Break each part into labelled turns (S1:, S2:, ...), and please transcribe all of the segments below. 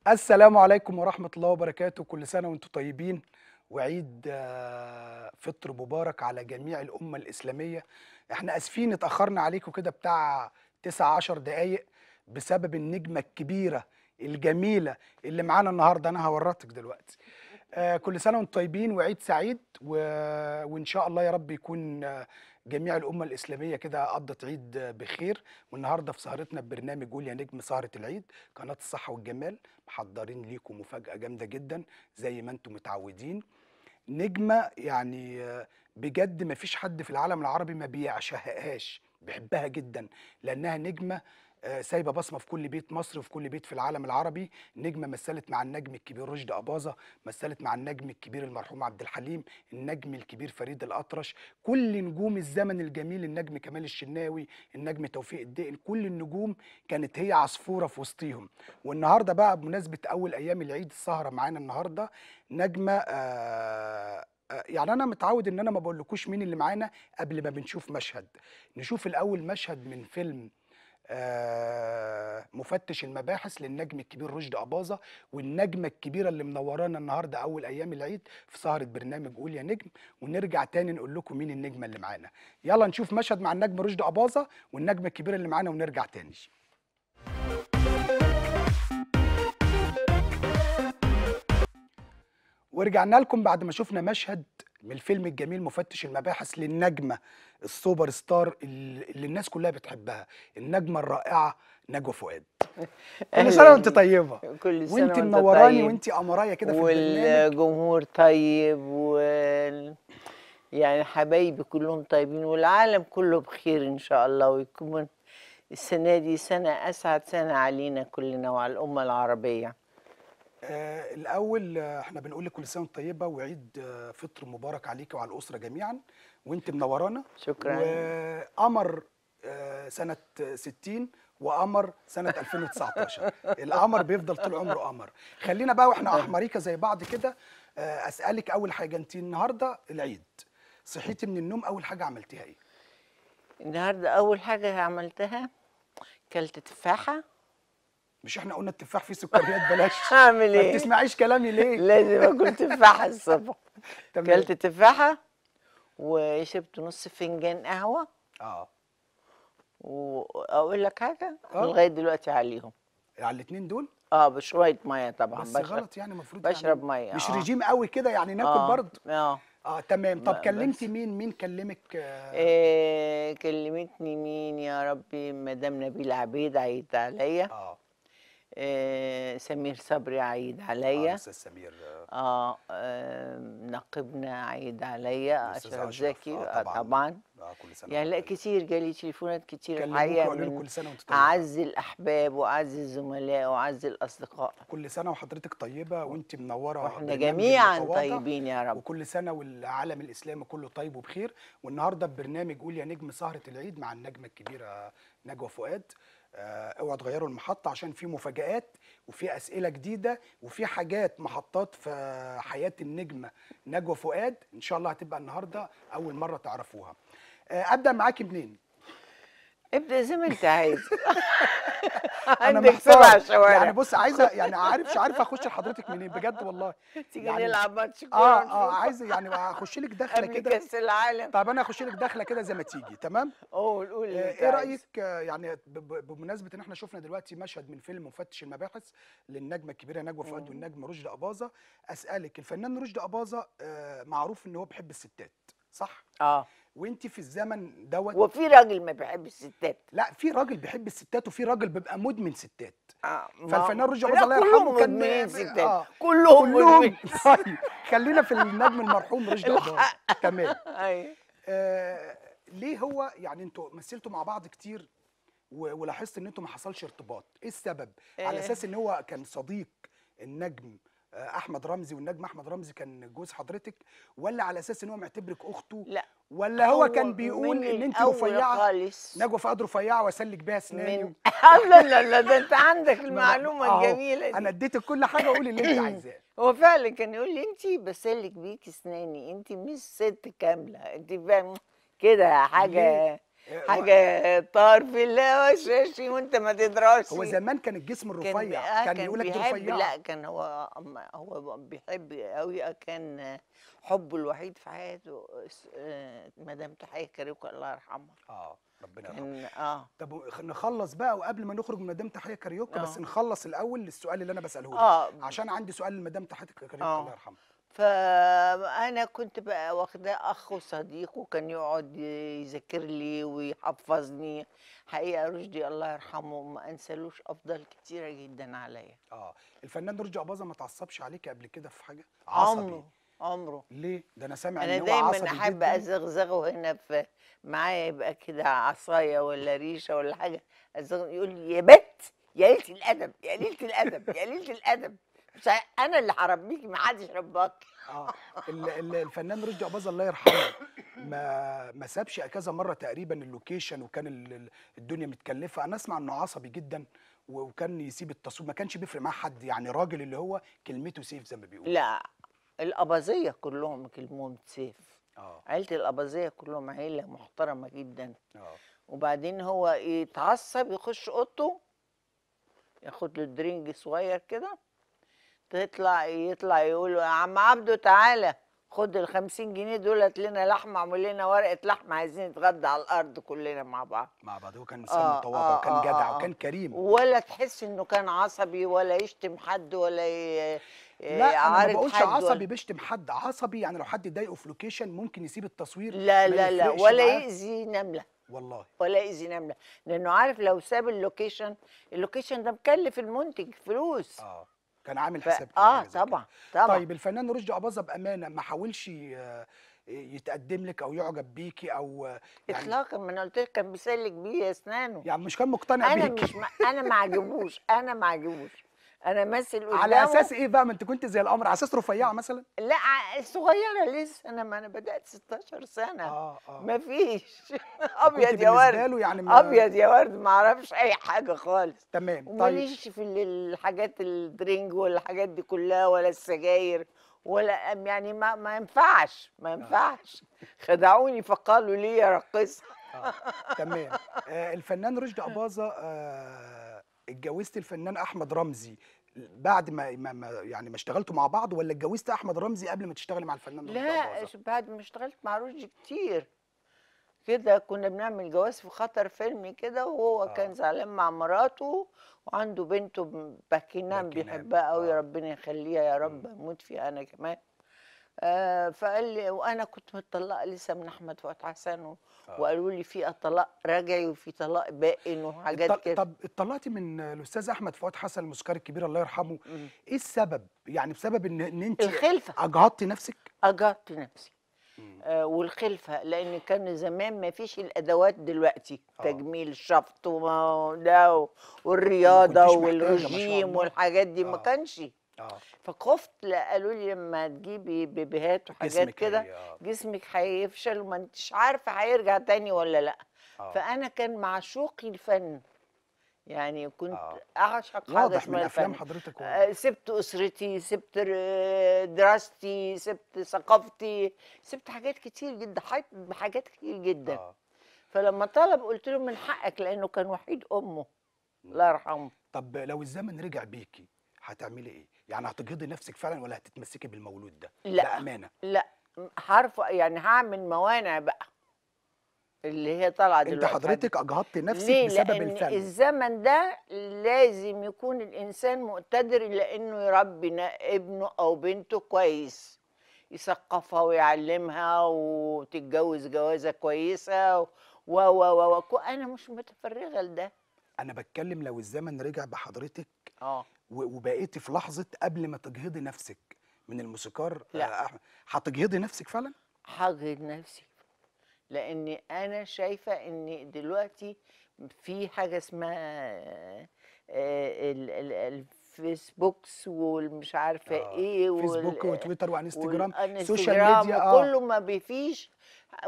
S1: السلام عليكم ورحمة الله وبركاته. كل سنة وانتم طيبين، وعيد فطر مبارك على جميع الأمة الإسلامية. احنا آسفين اتأخرنا عليكم كده بتاع 19 دقايق بسبب النجمة الكبيرة الجميلة اللي معانا النهاردة. أنا هورطك دلوقتي. كل سنة وانتم طيبين وعيد سعيد وإن شاء الله يا رب يكون جميع الأمة الإسلامية كده قضت عيد بخير. والنهاردة في سهرتنا ببرنامج قول يا نجم سهرة العيد، قناة الصحة والجمال محضرين ليكم مفاجأة جامدة جدا زي ما انتم متعودين. نجمة يعني بجد ما فيش حد في العالم العربي ما بيعشقهاش، بيحبها جدا لأنها نجمة سايبة بصمة في كل بيت مصر وفي كل بيت في العالم العربي. نجمة مثلت مع النجم الكبير رشدي أباظة، مثلت مع النجم الكبير المرحوم عبد الحليم، النجم الكبير فريد الأطرش، كل نجوم الزمن الجميل، النجم كمال الشناوي، النجم توفيق الدقن، كل النجوم كانت هي عصفورة في وسطيهم. والنهاردة بقى بمناسبة أول أيام العيد السهرة معانا النهاردة نجمة يعني انا متعود ان انا ما بقولكوش مين اللي معانا قبل ما بنشوف مشهد. نشوف الاول مشهد من فيلم مفتش المباحث للنجم الكبير رشدي أباظة، والنجمة الكبيرة اللي منورانا النهارده أول أيام العيد في سهرة برنامج قول يا نجم، ونرجع تاني نقول لكم مين النجمة اللي معانا. يلا نشوف مشهد مع النجم رشدي أباظة والنجمة الكبيرة اللي معانا ونرجع تاني. ورجعنا لكم بعد ما شفنا مشهد من الفيلم الجميل مفتش المباحث للنجمة السوبر ستار اللي الناس كلها بتحبها، النجمة الرائعة نجوى فؤاد. كل سنة
S2: اهلا
S1: وانت
S2: بيك.
S1: طيبة،
S2: كل سنه
S1: وانت
S2: وانت
S1: منوراني
S2: طيب
S1: وانت قمراية كده في البرنامج.
S2: والجمهور طيب يعني حبايبي كلهم طيبين والعالم كله بخير ان شاء الله، ويكون السنه دي سنه اسعد سنه علينا كلنا وعلى الامه العربيه.
S1: الأول احنا بنقول لك كل سنة وانت طيبة وعيد فطر مبارك عليك وعلى الأسرة جميعا، وانت منورانا.
S2: شكرا.
S1: وقمر سنة 60 وقمر سنة 2019. القمر بيفضل طول عمره قمر. خلينا بقى واحنا أحمريكا زي بعض كده. أسألك أول حاجة، انت النهاردة العيد صحيتي من النوم أول حاجة عملتيها إيه؟
S2: النهارده اول حاجه عملتها كلت تفاحه.
S1: مش احنا قلنا التفاح فيه سكريات بلاش؟
S2: هعمل
S1: ما
S2: ايه؟
S1: بتسمعيش كلامي ليه؟
S2: لازم اكل تفاحه الصبح.
S1: تمام.
S2: كلت تفاحه وشربت نص فنجان قهوه.
S1: اه
S2: واقول لك حاجه
S1: اه
S2: لغايه دلوقتي عليهم.
S1: على الاتنين دول.
S2: بشويه ميه طبعا
S1: بس
S2: بشرب.
S1: غلط، يعني المفروض يعني
S2: بشرب ميه
S1: مش رجيم قوي كده، يعني ناكل برضه.
S2: اه
S1: تمام. طب كلمتي
S2: بس
S1: مين كلمك
S2: كلمتني مين يا ربي؟ مدام نبيلة عبيد عيد عليا.
S1: اه
S2: سمير صبري عيد عليا.
S1: الاستاذ سمير
S2: نقيبنا عيد عليا
S1: الاستاذ
S2: اشرف
S1: اشرف
S2: زكي.
S1: طبعا.
S2: طبعا.
S1: كل سنه
S2: يعني
S1: وهو
S2: لا
S1: طيب.
S2: كتير جالي تليفونات كتير
S1: كلموك
S2: الحقيقه
S1: وقالوا له
S2: من
S1: كل سنه وانت طيبه.
S2: اعز الاحباب واعز الزملاء واعز الاصدقاء.
S1: كل سنه وحضرتك طيبه وانت منوره
S2: واحنا
S1: برنامج
S2: جميعا
S1: المتواضع.
S2: طيبين يا رب.
S1: وكل سنه والعالم الاسلامي كله طيب وبخير. والنهارده ببرنامج قول يا نجم سهره العيد مع النجمه الكبيره نجوى فؤاد. اوعوا تغيروا المحطه عشان في مفاجآت وفي اسئله جديده وفي حاجات محطات في حياه النجمه نجوى فؤاد ان شاء الله هتبقى النهارده اول مره تعرفوها. ابدا معاكي منين؟
S2: ابدأ زي ما انت عايز.
S1: انا
S2: عندك
S1: محتار.
S2: 7 شوارع.
S1: يعني بص، عايزه يعني مش عارف اخش لحضرتك منين بجد والله.
S2: تيجي
S1: يعني
S2: نلعب ماتش كورة نشوف
S1: عايز يعني اخش لك دخله
S2: قبل
S1: كده.
S2: كأس العالم.
S1: طب انا اخش لك دخله كده زي ما تيجي. تمام.
S2: قول اللي انت
S1: ايه
S2: عايزه.
S1: رايك يعني بمناسبه ان احنا شفنا دلوقتي مشهد من فيلم مفتش المباحث للنجمه الكبيره نجوى فؤاد والنجم رشدي اباظه. اسالك، الفنان رشدي اباظه معروف ان هو بيحب الستات، صح؟
S2: اه
S1: وانت في الزمن دوت.
S2: وفي راجل ما بيحب الستات.
S1: لا، في راجل بيحب الستات وفي راجل بيبقى مدمن ستات. فالفنان
S2: ما
S1: رشدي اباظه
S2: لا
S1: الله يرحمه
S2: كلهم
S1: كان
S2: مدمنين ستات.
S1: اه
S2: كلهم
S1: كلهم.
S2: مدمنين.
S1: طيب خلينا في النجم المرحوم رشدي اباظه.
S2: الحق.
S1: تمام.
S2: ايوه.
S1: ليه هو يعني انتوا مثلتوا مع بعض كتير ولاحظت ان انتوا ما حصلش ارتباط؟ ايه السبب؟ على اساس ان هو كان صديق النجم احمد رمزي، والنجم احمد رمزي كان جوز حضرتك، ولا على اساس ان هو معتبرك اخته،
S2: لا
S1: ولا هو كان بيقول
S2: من
S1: ان انت
S2: الاول
S1: رفيعه
S2: خالص.
S1: نجوى فؤاد رفيعه واسلك بيها اسناني
S2: من لا لا لا ده انت عندك
S1: ما انا
S2: المعلومه
S1: اهو
S2: الجميله
S1: انا
S2: دي.
S1: اديتك كل حاجه، قولي اللي انت عايزاه.
S2: هو فعلا كان يقول لي انت بسلك بيكي اسناني، انت مش ست كامله، انت فاهم كده
S1: ليه؟
S2: حاجه. حاجه طار في الهوا شاشي وانت ما
S1: هو
S2: تدراسي.
S1: زمان كان الجسم
S2: كان
S1: الرفيع كان
S2: كان
S1: يقول لك دي
S2: بيحب، لا
S1: رفيعه.
S2: كان هو بيحب قوي. كان حبه الوحيد في حياته مدام تحية كاريوكا الله يرحمها.
S1: ربنا يرحمه.
S2: كان
S1: طب نخلص بقى، وقبل ما نخرج من مدام تحيه كاريوكا بس
S2: اه
S1: نخلص الاول السؤال اللي انا بساله لك،
S2: اه
S1: عشان عندي سؤال لمدام تحيه كاريوكا الله
S2: اه
S1: يرحمها.
S2: فانا كنت بقى واخداه اخ وصديق، وكان يقعد يذاكر لي ويحفظني. حقيقه رشدي الله يرحمه ما انسالوش افضل كتيره جدا عليا.
S1: الفنان رشدي اباظه ما تعصبش عليك قبل كده في حاجه عصبي؟
S2: عمره عمره.
S1: ليه؟ ده انا سامع
S2: انا
S1: ان هو
S2: دايما
S1: عصبي
S2: احب
S1: جدا.
S2: ازغزغه هنا في معايا، يبقى كده عصايه ولا ريشه ولا حاجه، يقول لي يا بت يا قليله الادب يا قليله الادب يا قليله الادب. مش انا اللي هربيكي، ما حدش رباك.
S1: الفنان رشدي اباظه الله يرحمه ما سابش كذا مره تقريبا اللوكيشن، وكان الدنيا متكلفه. انا اسمع انه عصبي جدا، وكان يسيب التصوير، ما كانش بيفرق معاه حد، يعني راجل اللي هو كلمته سيف زي ما بيقولوا.
S2: لا، الأباظية كلهم كلمهم سيف.
S1: اه
S2: عيلة الأباظية كلهم عيلة محترمة جدا.
S1: اه
S2: وبعدين هو يتعصب يخش أوضته، ياخد له درينج صغير كده، يطلع يقول له يا عم عبده تعالى خد ال50 جنيه دول، هات لنا لحمة، اعمل لنا ورقة لحمة، عايزين نتغدى على الأرض كلنا مع بعض.
S1: مع بعض. هو كان انسان متواضع وكان جدع وكان كريم.
S2: ولا تحس انه كان عصبي ولا يشتم حد ولا
S1: لا انا ما
S2: يعارض
S1: بقولش
S2: حد
S1: عصبي
S2: ولا
S1: بيشتم حد، عصبي يعني لو حد ضايقه في لوكيشن ممكن يسيب التصوير،
S2: لا
S1: ما
S2: لا لا،
S1: يفرقش
S2: ولا
S1: معاه.
S2: يأذي نملة،
S1: والله
S2: ولا يأذي نملة، لأنه عارف لو ساب اللوكيشن ده مكلف المنتج فلوس.
S1: كان عامل حساب حاجه زي كده.
S2: طبعا طبعا.
S1: طيب الفنان رشدي اباظه بامانه ما حاولش يتقدم لك او يعجب بيكي او يعني؟
S2: اطلاقا، ما انا قلت لك كان بيسلك بيه اسنانه.
S1: يعني مش كان مقتنع
S2: انا
S1: بيكي؟
S2: مش انا ما عجبوش، انا ما عجبوش. انا ماسل
S1: على
S2: قدامه.
S1: اساس ايه بقى؟ ما انت كنت زي القمر، على اساس رفيعه مثلا؟
S2: لا صغيره لسه، انا بدات 16 سنه.
S1: اه
S2: ما فيش
S1: فكنت
S2: ابيض يا
S1: بالنسبه
S2: ورد،
S1: له يعني
S2: ابيض يا ورد، ما اعرفش اي حاجه خالص.
S1: تمام. طيب
S2: وماليش في الحاجات الدرينج والحاجات دي كلها، ولا السجاير، ولا يعني ما ينفعش ما ينفعش. خدعوني فقالوا لي يا راقصه.
S1: تمام. الفنان رشدي أباظة اتجوزت الفنان أحمد رمزي بعد يعني ما اشتغلتوا مع بعض، ولا اتجوزت أحمد رمزي قبل ما تشتغلي مع الفنان رشدي
S2: لا،
S1: أباظة؟
S2: بعد ما اشتغلت مع رشدي كتير كده، كنا بنعمل جواز في خطر فيلم كده، وهو كان زعلان مع مراته، وعنده بنته باكينام
S1: باكينام
S2: بيحبها قوي، ربنا يخليها يا رب، اموت فيها انا كمان. فقال لي، وانا كنت متطلقه لسه من احمد فؤاد حسن وقالوا لي في طلاق رجعي وفي طلاق بائن وحاجات كده.
S1: طب اتطلقتي من الأستاذ أحمد فؤاد حسن الموسيقار الكبير الله يرحمه، إيه السبب؟ يعني بسبب إن أنت
S2: الخلفه،
S1: أجهضتي نفسك؟
S2: اجهضت نفسي. والخلفه، لان كان زمان ما فيش الادوات دلوقتي، تجميل الشفط ده
S1: فما
S2: والرياضه
S1: كنتيش محتاجة ما شاء
S2: والرجيم
S1: الله.
S2: والحاجات دي ما
S1: اه
S2: كانش.
S1: اه
S2: فخفت، لا قالوا لي لما تجيبي بيبيهات وحاجات
S1: جسمك
S2: كده
S1: هي
S2: جسمك هيفشل وما انتش عارفه هيرجع تاني ولا لا.
S1: اه
S2: فانا كان معشوقي الفن، يعني كنت
S1: اه
S2: اعشق حاجه
S1: واضح من
S2: اسمها
S1: أفلام
S2: الفن.
S1: حضرتك، واضح.
S2: سبت اسرتي، سبت دراستي، سبت ثقافتي، سبت حاجات كتير جدا، حاجات كتير جدا.
S1: اه
S2: فلما طلب قلت له من حقك، لانه كان وحيد امه الله يرحمه.
S1: طب لو الزمن رجع بيكي هتعملي ايه؟ يعني هتجهضي نفسك فعلا ولا هتتمسكي بالمولود ده؟
S2: لا
S1: بأمانة.
S2: لا، يعني هعمل موانع بقى اللي هي طالعه
S1: انت
S2: دلوقتي
S1: حضرتك اجهضت نفسك
S2: ليه؟
S1: بسبب
S2: لان
S1: الفن.
S2: الزمن ده لازم يكون الانسان مقتدر لانه يربي ابنه او بنته كويس، يثقفها ويعلمها وتتجوز جوازه كويسه انا مش متفرغه لده.
S1: انا بتكلم لو الزمن رجع بحضرتك
S2: اه
S1: وبقيتي في لحظة قبل ما تجهضي نفسك من الموسيقار
S2: لا،
S1: احمد، هتجهضي نفسك فعلا؟
S2: هجهد نفسي، لاني انا شايفه ان دلوقتي في حاجه اسمها الفيسبوكس والمش عارفه ايه
S1: فيسبوك وتويتر وانستجرام، سوشيال
S2: والانستجرام
S1: ميديا.
S2: وكله ما بيفيش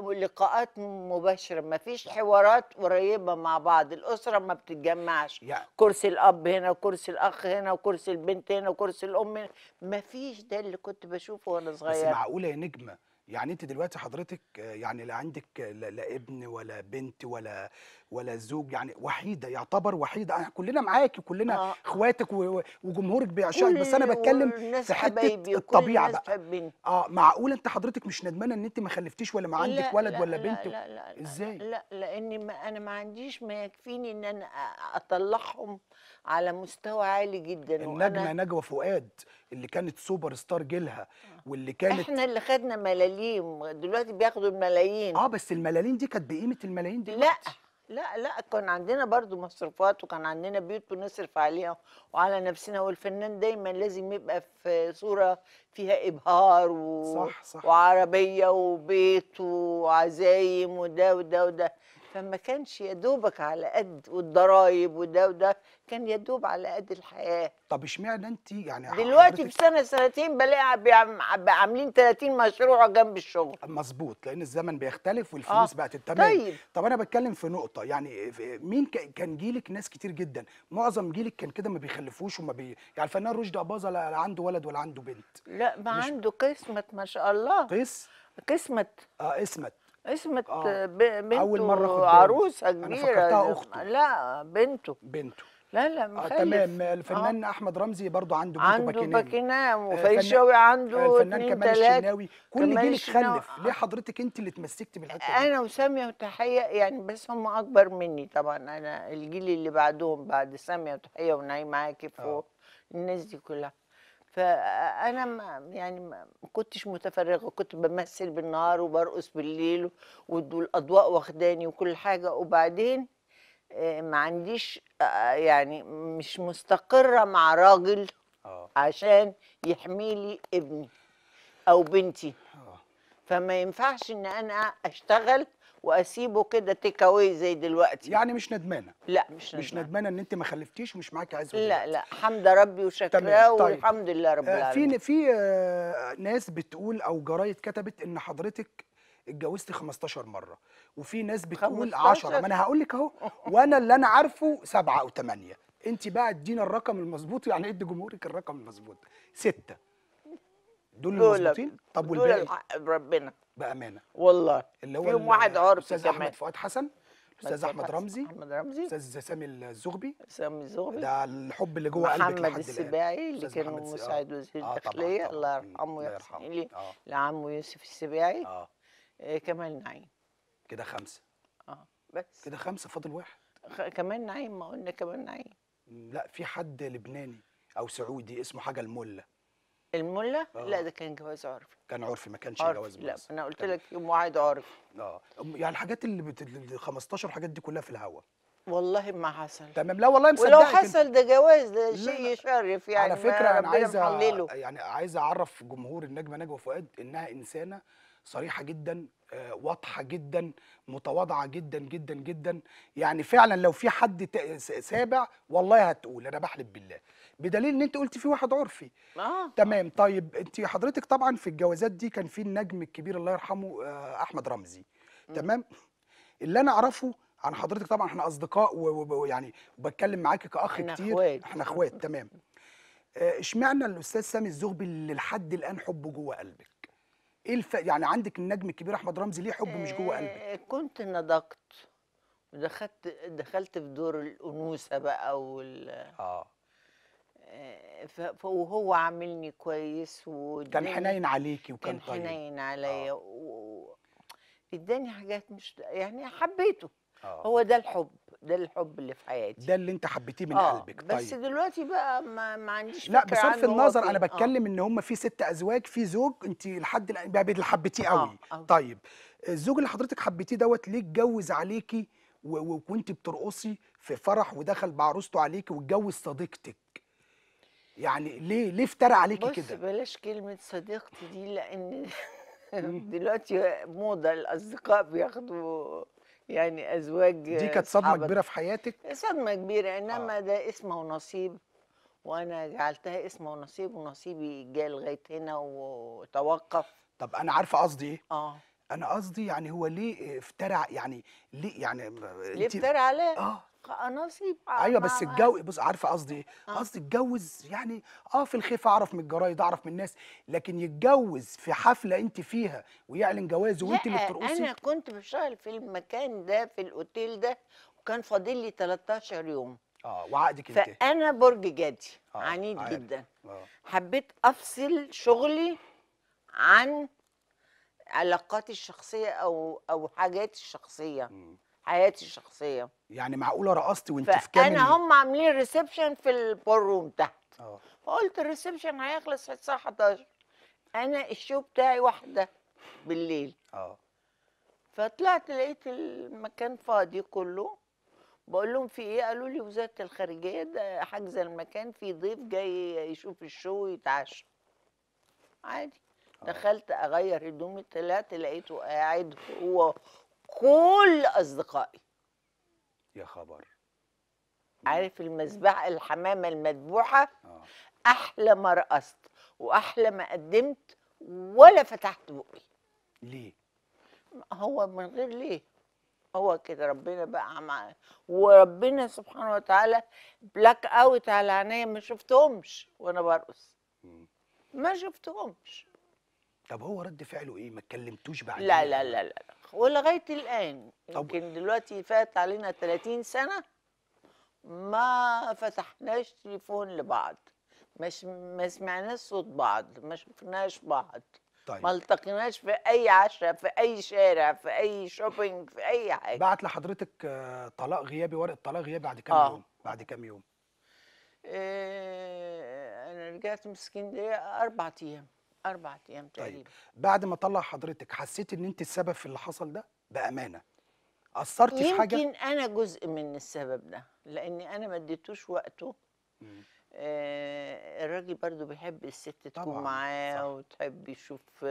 S2: لقاءات مباشره، ما فيش حوارات قريبه مع بعض، الاسره ما بتتجمعش،
S1: يعني
S2: كرسي الاب هنا وكرسي الاخ هنا وكرسي البنت هنا وكرسي الام هنا، ما فيش ده اللي كنت بشوفه وانا
S1: بس
S2: صغيره.
S1: معقولة يا نجمة يعني انت دلوقتي حضرتك يعني لا عندك لا ابن ولا بنت ولا زوج، يعني وحيده، يعتبر وحيده. كلنا معاكي، كلنا
S2: اه
S1: اخواتك وجمهورك بيعشقك، بس انا بتكلم
S2: والناس
S1: في حته
S2: حبايبي وكل
S1: الطبيعه
S2: الناس
S1: بقى.
S2: بتحبني.
S1: معقول انت حضرتك مش ندمانه ان انت ما خلفتيش ولا ما عندك
S2: لا
S1: ولد
S2: لا
S1: ولا
S2: لا
S1: بنت؟
S2: لا لا لا لا,
S1: ازاي؟
S2: لا لاني انا ما عنديش ما يكفيني ان انا اطلعهم على مستوى عالي جدا.
S1: النجمه
S2: وانا
S1: نجوى فؤاد اللي كانت سوبر ستار جيلها، واللي كانت
S2: احنا اللي خدنا ملاليم، دلوقتي بياخدوا الملايين.
S1: بس الملالين دي كانت بقيمه الملايين
S2: لا
S1: دلوقتي.
S2: لا كان عندنا برضو مصروفات، وكان عندنا بيوت بنصرف عليها وعلى نفسنا، والفنان دايما لازم يبقى في صورة فيها إبهار
S1: صح صح.
S2: وعربية وبيت وعزايم وده وده وده. فما كانش يدوبك على قد، والضرايب وده وده، كان يدوب على قد الحياة.
S1: طب اشمعنى انت يعني
S2: دلوقتي في
S1: حضرتك؟
S2: سنة سنتين بلاقي عاملين 30 مشروع جنب الشغل.
S1: مظبوط، لان الزمن بيختلف
S2: اه
S1: والفلوس بقت تمام.
S2: طيب.
S1: طب انا بتكلم في نقطه، يعني مين كان جيلك؟ ناس كتير جدا، معظم جيلك كان كده ما بيخلفوش يعني الفنان رشدي اباظه لا عنده ولد ولا عنده بنت.
S2: لا ما
S1: مش
S2: عنده قسمة ما شاء الله.
S1: قيس؟
S2: قسمة.
S1: اسمت.
S2: قسمة
S1: اه، اول مره
S2: بنته
S1: اخد بالي،
S2: عروسة
S1: انا
S2: كبيرة
S1: فكرتها اخته.
S2: لا بنته.
S1: بنته.
S2: لا لا
S1: تمام.
S2: مخلف. اه
S1: الفنان احمد رمزي برضو عنده بنته
S2: عنده
S1: باكينام.
S2: باكينام، وفايز
S1: فنان
S2: شوقي عنده
S1: الفنان
S2: اتنين
S1: كمال
S2: تلاتة.
S1: الشناوي، كل
S2: كمال
S1: جيلك
S2: الشناوي
S1: خلف، ليه حضرتك انت اللي اتمسكتي بالحته دي؟
S2: انا وسامية وتحية يعني، بس هم اكبر مني طبعا. انا الجيل اللي بعدهم بعد سامية وتحية ونعيم عاكف
S1: اه.
S2: والناس دي كلها. فانا يعني ما كنتش متفرغه، كنت بمثل بالنهار وبرقص بالليل والاضواء واخداني وكل حاجه. وبعدين ما عنديش يعني مش مستقره مع راجل
S1: اه.
S2: عشان يحمي لي ابني او بنتي.
S1: اه.
S2: فما ينفعش ان انا اشتغل واسيبه كده تيك اواي زي دلوقتي.
S1: يعني مش ندمانه؟
S2: لا مش
S1: مش
S2: ندمان.
S1: ندمانه ان انت ما خلفتيش ومش معاكي عزوه
S2: لا
S1: دلوقتي؟
S2: لا حمد ربي
S1: تمام.
S2: وشكراه
S1: طيب،
S2: والحمد لله رب العالمين.
S1: في ناس بتقول او جرايد كتبت ان حضرتك اتجوزتي 15 مره، وفي ناس بتقول 10.
S2: 15.
S1: ما انا هقول لك اهو، وانا اللي انا عارفه 7 او 8. انت بقى ادينا الرقم المظبوط، يعني ادي جمهورك الرقم المظبوط. 6 دول
S2: دول
S1: المظبوطين؟ طب
S2: دول
S1: والباقي؟
S2: الحق بربنا
S1: بامانه.
S2: والله.
S1: اللي هو
S2: فيهم واحد عرفي
S1: الاستاذ
S2: كمان.
S1: احمد فؤاد حسن، الاستاذ احمد رمزي،
S2: احمد رمزي،
S1: استاذ سامي الزغبي،
S2: سامي الزغبي،
S1: ده الحب اللي جوه قلبك
S2: محمد
S1: لحد الان.
S2: السباعي اللي
S1: استاذ
S2: كان
S1: محمد
S2: مساعد وزير
S1: طبعا
S2: الداخليه
S1: طبعا.
S2: الله يرحمه
S1: الله
S2: ويحسن
S1: يرحمه.
S2: اليه.
S1: اه.
S2: لعمه يوسف السباعي.
S1: اه.
S2: كمال نعيم.
S1: كده 5.
S2: بس
S1: كده 5، فاضل واحد.
S2: كمال نعيم، ما قلنا كمال نعيم.
S1: لا، في حد لبناني او سعودي اسمه حاجه المله.
S2: الملا لا
S1: اه،
S2: ده كان جواز عرفي.
S1: كان عرفي، ما كانش
S2: عرفي
S1: جواز
S2: لا
S1: مصر.
S2: انا قلت
S1: كان
S2: لك يوم واحد عرفي.
S1: يعني الحاجات ال 15 الحاجات دي كلها في الهوا.
S2: والله ما حصل.
S1: تمام. لا والله
S2: ولو
S1: مصدقك انت.
S2: حصل ده جواز، ده
S1: لا
S2: شيء
S1: لا،
S2: يشرف
S1: على
S2: يعني، ما
S1: فكره انا
S2: ربنا
S1: عايز
S2: محلله.
S1: يعني عايز اعرف جمهور النجمه نجوى فؤاد انها انسانه صريحه جدا، واضحه جدا، متواضعه جدا جدا جدا. يعني فعلا لو في حد سابع والله هتقول، انا بحلف بالله، بدليل ان انت قلت في واحد عرفي.
S2: اه
S1: تمام. طيب انت حضرتك طبعا في الجوازات دي كان في النجم الكبير الله يرحمه احمد رمزي. تمام. اللي انا اعرفه عن حضرتك، طبعا احنا اصدقاء ويعني بتكلم معاكي كاخ
S2: احنا
S1: كتير،
S2: اخوات.
S1: احنا اخوات. تمام. اشمعنى الاستاذ سامي الزغبي اللي لحد الان حبه جوه قلبك؟ ايه يعني عندك النجم الكبير احمد رمزي، ليه حب مش جوه قلبك؟
S2: كنت نضجت دخلت في دور الأنوثة بقى
S1: اه.
S2: وهو عاملني كويس
S1: كان
S2: واداني.
S1: حنين عليكي وكان
S2: كان
S1: طيب.
S2: حنين عليا
S1: اه.
S2: اداني حاجات مش يعني حبيته.
S1: اه.
S2: هو ده الحب، ده الحب اللي في حياتي.
S1: ده اللي انت حبيتيه من قلبك.
S2: بس
S1: طيب.
S2: دلوقتي بقى ما عنديش
S1: لا،
S2: فكرة
S1: بصرف
S2: عنه هو
S1: النظر انا
S2: فين.
S1: بتكلم ان هم في 6 ازواج، في زوج انت لحد الان بقى اللي حبيتيه قوي.
S2: أوي.
S1: طيب، الزوج اللي حضرتك حبيتيه دوت ليه اتجوز عليكي وكنت بترقصي في فرح ودخل بعروسته عليكي واتجوز صديقتك؟ يعني ليه افترى عليكي
S2: بص
S1: كده؟
S2: بلاش كلمة صديقتي دي، لأن
S1: مم.
S2: دلوقتي موضة الأصدقاء بياخدوا يعني أزواج
S1: دي كانت صدمة
S2: أصحابك.
S1: كبيرة في حياتك؟
S2: صدمة كبيرة،
S1: اه.
S2: إنما ده اسمه ونصيب. وأنا جعلتها اسم ونصيب، ونصيبي جه لغاية هنا وتوقف.
S1: طب انا عارفة قصدي ايه؟
S2: اه
S1: انا قصدي يعني هو ليه افترى، يعني ليه يعني
S2: ليه
S1: انت؟
S2: افترى عليه؟
S1: اه.
S2: نصيب.
S1: ايوه بس الجو، بص عارفه قصدي ايه؟ قصدي اتجوز يعني في الخفه، اعرف من الجرايد، اعرف من الناس، لكن يتجوز في حفله انت فيها ويعلن جوازه
S2: لا،
S1: وانت اللي بترقصي؟
S2: انا كنت بشتغل في المكان ده في الاوتيل ده، وكان فاضل لي 13 يوم.
S1: وعقدك انتهى.
S2: فانا برج جدي
S1: اه
S2: عنيد
S1: عارف.
S2: جدا.
S1: اه
S2: حبيت افصل شغلي عن علاقاتي الشخصيه او حاجاتي الشخصيه،
S1: مم.
S2: حياتي الشخصيه.
S1: يعني معقوله رقصتي وانت في
S2: فانا
S1: كامل؟
S2: هم عاملين ريسبشن في البروم تحت،
S1: اه
S2: فقلت الريسبشن هيخلص الساعه 11، انا الشو بتاعي 1 بالليل.
S1: اه
S2: فطلعت لقيت المكان فاضي كله، بقول لهم في ايه؟ قالوا لي وزاره الخارجيه ده حاجزه المكان، في ضيف جاي يشوف الشو ويتعشى. عادي.
S1: اه
S2: دخلت اغير هدومي، طلعت لقيته قاعد هو كل اصدقائي.
S1: يا خبر.
S2: عارف المذبحه الحمامه المذبوحه؟
S1: اه
S2: احلى ما رقصت واحلى ما قدمت ولا فتحت بقي.
S1: ليه؟
S2: هو من غير ليه، هو كده ربنا بقى معاه. وربنا سبحانه وتعالى بلاك اوت على عينيا، ما شفتهمش وانا برقص،
S1: مم.
S2: ما شفتهمش.
S1: طب هو رد فعله ايه؟ ما اتكلمتوش
S2: لا
S1: بعديها؟
S2: لا لا لا، ولغايه الان
S1: طب
S2: يمكن دلوقتي فات علينا 30 سنه ما فتحناش تليفون لبعض، مش ما سمعناش صوت بعض، ما شفناش بعض، ما
S1: طيب
S2: التقيناش في اي عشاء، في اي شارع، في اي شوبينج، في اي حاجه.
S1: بعت لحضرتك طلاق غيابي، ورقه طلاق غيابي بعد كام
S2: اه
S1: يوم؟ بعد كام يوم؟
S2: انا رجعت من اسكندريه 4 ايام، 4 ايام
S1: طيب
S2: تقريبا.
S1: بعد ما طلع حضرتك حسيت ان انت السبب في اللي حصل ده بامانه؟ اثرتي في حاجه؟
S2: يمكن انا جزء من السبب ده، لاني انا ما اديتوش وقته.
S1: مم.
S2: الراجل برضو بيحب الست تكون
S1: طبعا
S2: معاه
S1: صح.
S2: وتحب يشوف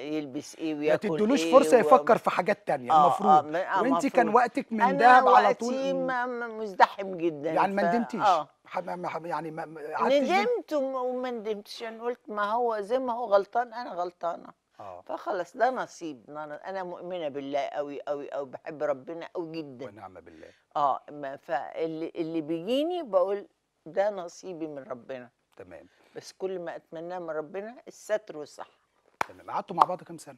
S2: يلبس ايه
S1: ما
S2: وياكل
S1: تدلوش
S2: ايه
S1: فرصه يفكر في حاجات تانية المفروض، وانت كان
S2: مفروض.
S1: وقتك من
S2: انا
S1: دهب على طول.
S2: وقتي مزدحم جدا،
S1: يعني ما ندمتيش؟
S2: اه
S1: يعني ما قعدتش
S2: ندمت وما ندمتش، يعني قلت ما هو زي ما هو غلطان انا غلطانه،
S1: اه
S2: فخلص ده نصيب. انا مؤمنه بالله قوي قوي قوي، بحب ربنا قوي جدا.
S1: ونعم بالله.
S2: فاللي بيجيني بقول ده نصيبي من ربنا،
S1: تمام.
S2: بس كل ما اتمناه من ربنا الستر والصح.
S1: تمام. قعدتوا مع بعض كام سنه؟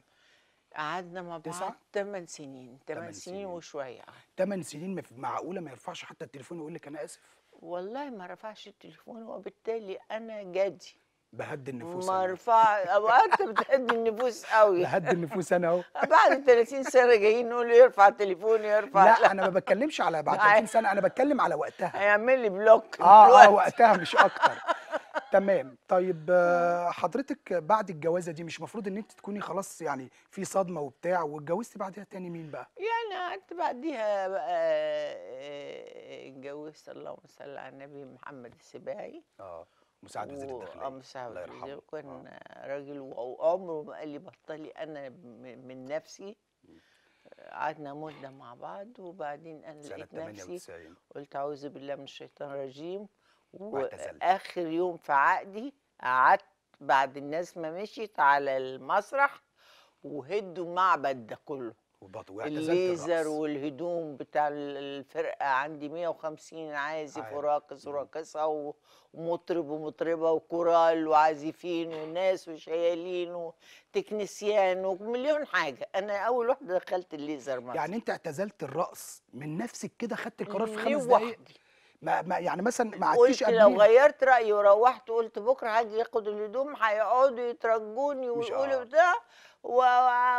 S2: قعدنا مع بعض
S1: 9؟
S2: 8 سنين، 8
S1: 8
S2: سنين
S1: سنين.
S2: وشويه.
S1: 8 سنين معقوله ما يرفعش حتى التليفون ويقول لك انا اسف؟
S2: والله ما رفعش التليفون، وبالتالي انا جدي
S1: بهدي النفوس
S2: ما
S1: انا.
S2: رفع. اوقات بتهدي النفوس قوي.
S1: بهدي النفوس انا اهو.
S2: بعد 30 سنه جايين نقول يرفع تليفون يرفع،
S1: لا
S2: لا
S1: انا ما بتكلمش على بعد 30 سنه، انا بتكلم على وقتها.
S2: هيعمل لي بلوك
S1: اه
S2: دلوقتي.
S1: وقتها مش اكتر. تمام. طيب حضرتك بعد الجوازه دي مش مفروض ان انت تكوني خلاص يعني في صدمه وبتاع، واتجوزتي بعدها تاني مين بقى؟
S2: يعني قعدت بعديها بقى اتجوزت اللهم صل على النبي محمد السباعي.
S1: مساعد وزير الداخليه.
S2: مساعد
S1: الله
S2: وزير،
S1: يرحمه.
S2: وكان راجل وعمره ما قال لي بطلي. انا من نفسي قعدنا مده مع بعض، وبعدين انا
S1: سنه
S2: لقيت نفسي
S1: 98
S2: قلت اعوذ بالله من الشيطان الرجيم.
S1: واعتزلت.
S2: واخر يوم في عقدي قعدت بعد الناس ما مشيت على المسرح وهدوا المعبد ده كله،
S1: واعتزلت
S2: الليزر
S1: الرقص.
S2: والهدوم بتاع الفرقة. عندي 150 عازف
S1: عارف.
S2: وراقص وراقصة ومطرب ومطربة وكورال وعازفين وناس وشيالين وتكنيسيان ومليون حاجة. أنا أول واحدة دخلت الليزر مصر.
S1: يعني انت اعتزلت الرقص من نفسك كده، خدت القرار في 5 دقايق؟
S2: لوحدي.
S1: ما يعني مثلا ما قعدتيش
S2: قلت لو
S1: قبليها؟
S2: غيرت رأيي وروحت قلت بكرة هاجي ياخد الهدوم، هيقعدوا يترجوني
S1: مش
S2: ويقولوا بتاع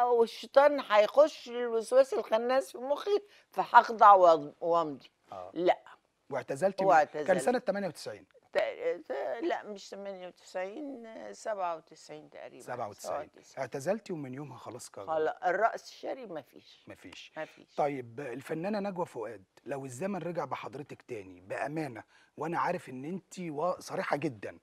S2: والشيطان هيخش الوسواس الخناس في مخي، فهخضع وامضي. لا.
S1: واعتزلتي
S2: هو
S1: كان
S2: اعتزل
S1: سنه 98؟
S2: لا مش 98، 97 تقريبا.
S1: 97 اعتزلتي، ومن يومها خلاص
S2: خلاص الرأس الشري مفيش.
S1: مفيش.
S2: مفيش.
S1: طيب الفنانه نجوى فؤاد، لو الزمن رجع بحضرتك تاني بامانه، وانا عارف ان انت صريحه جدا،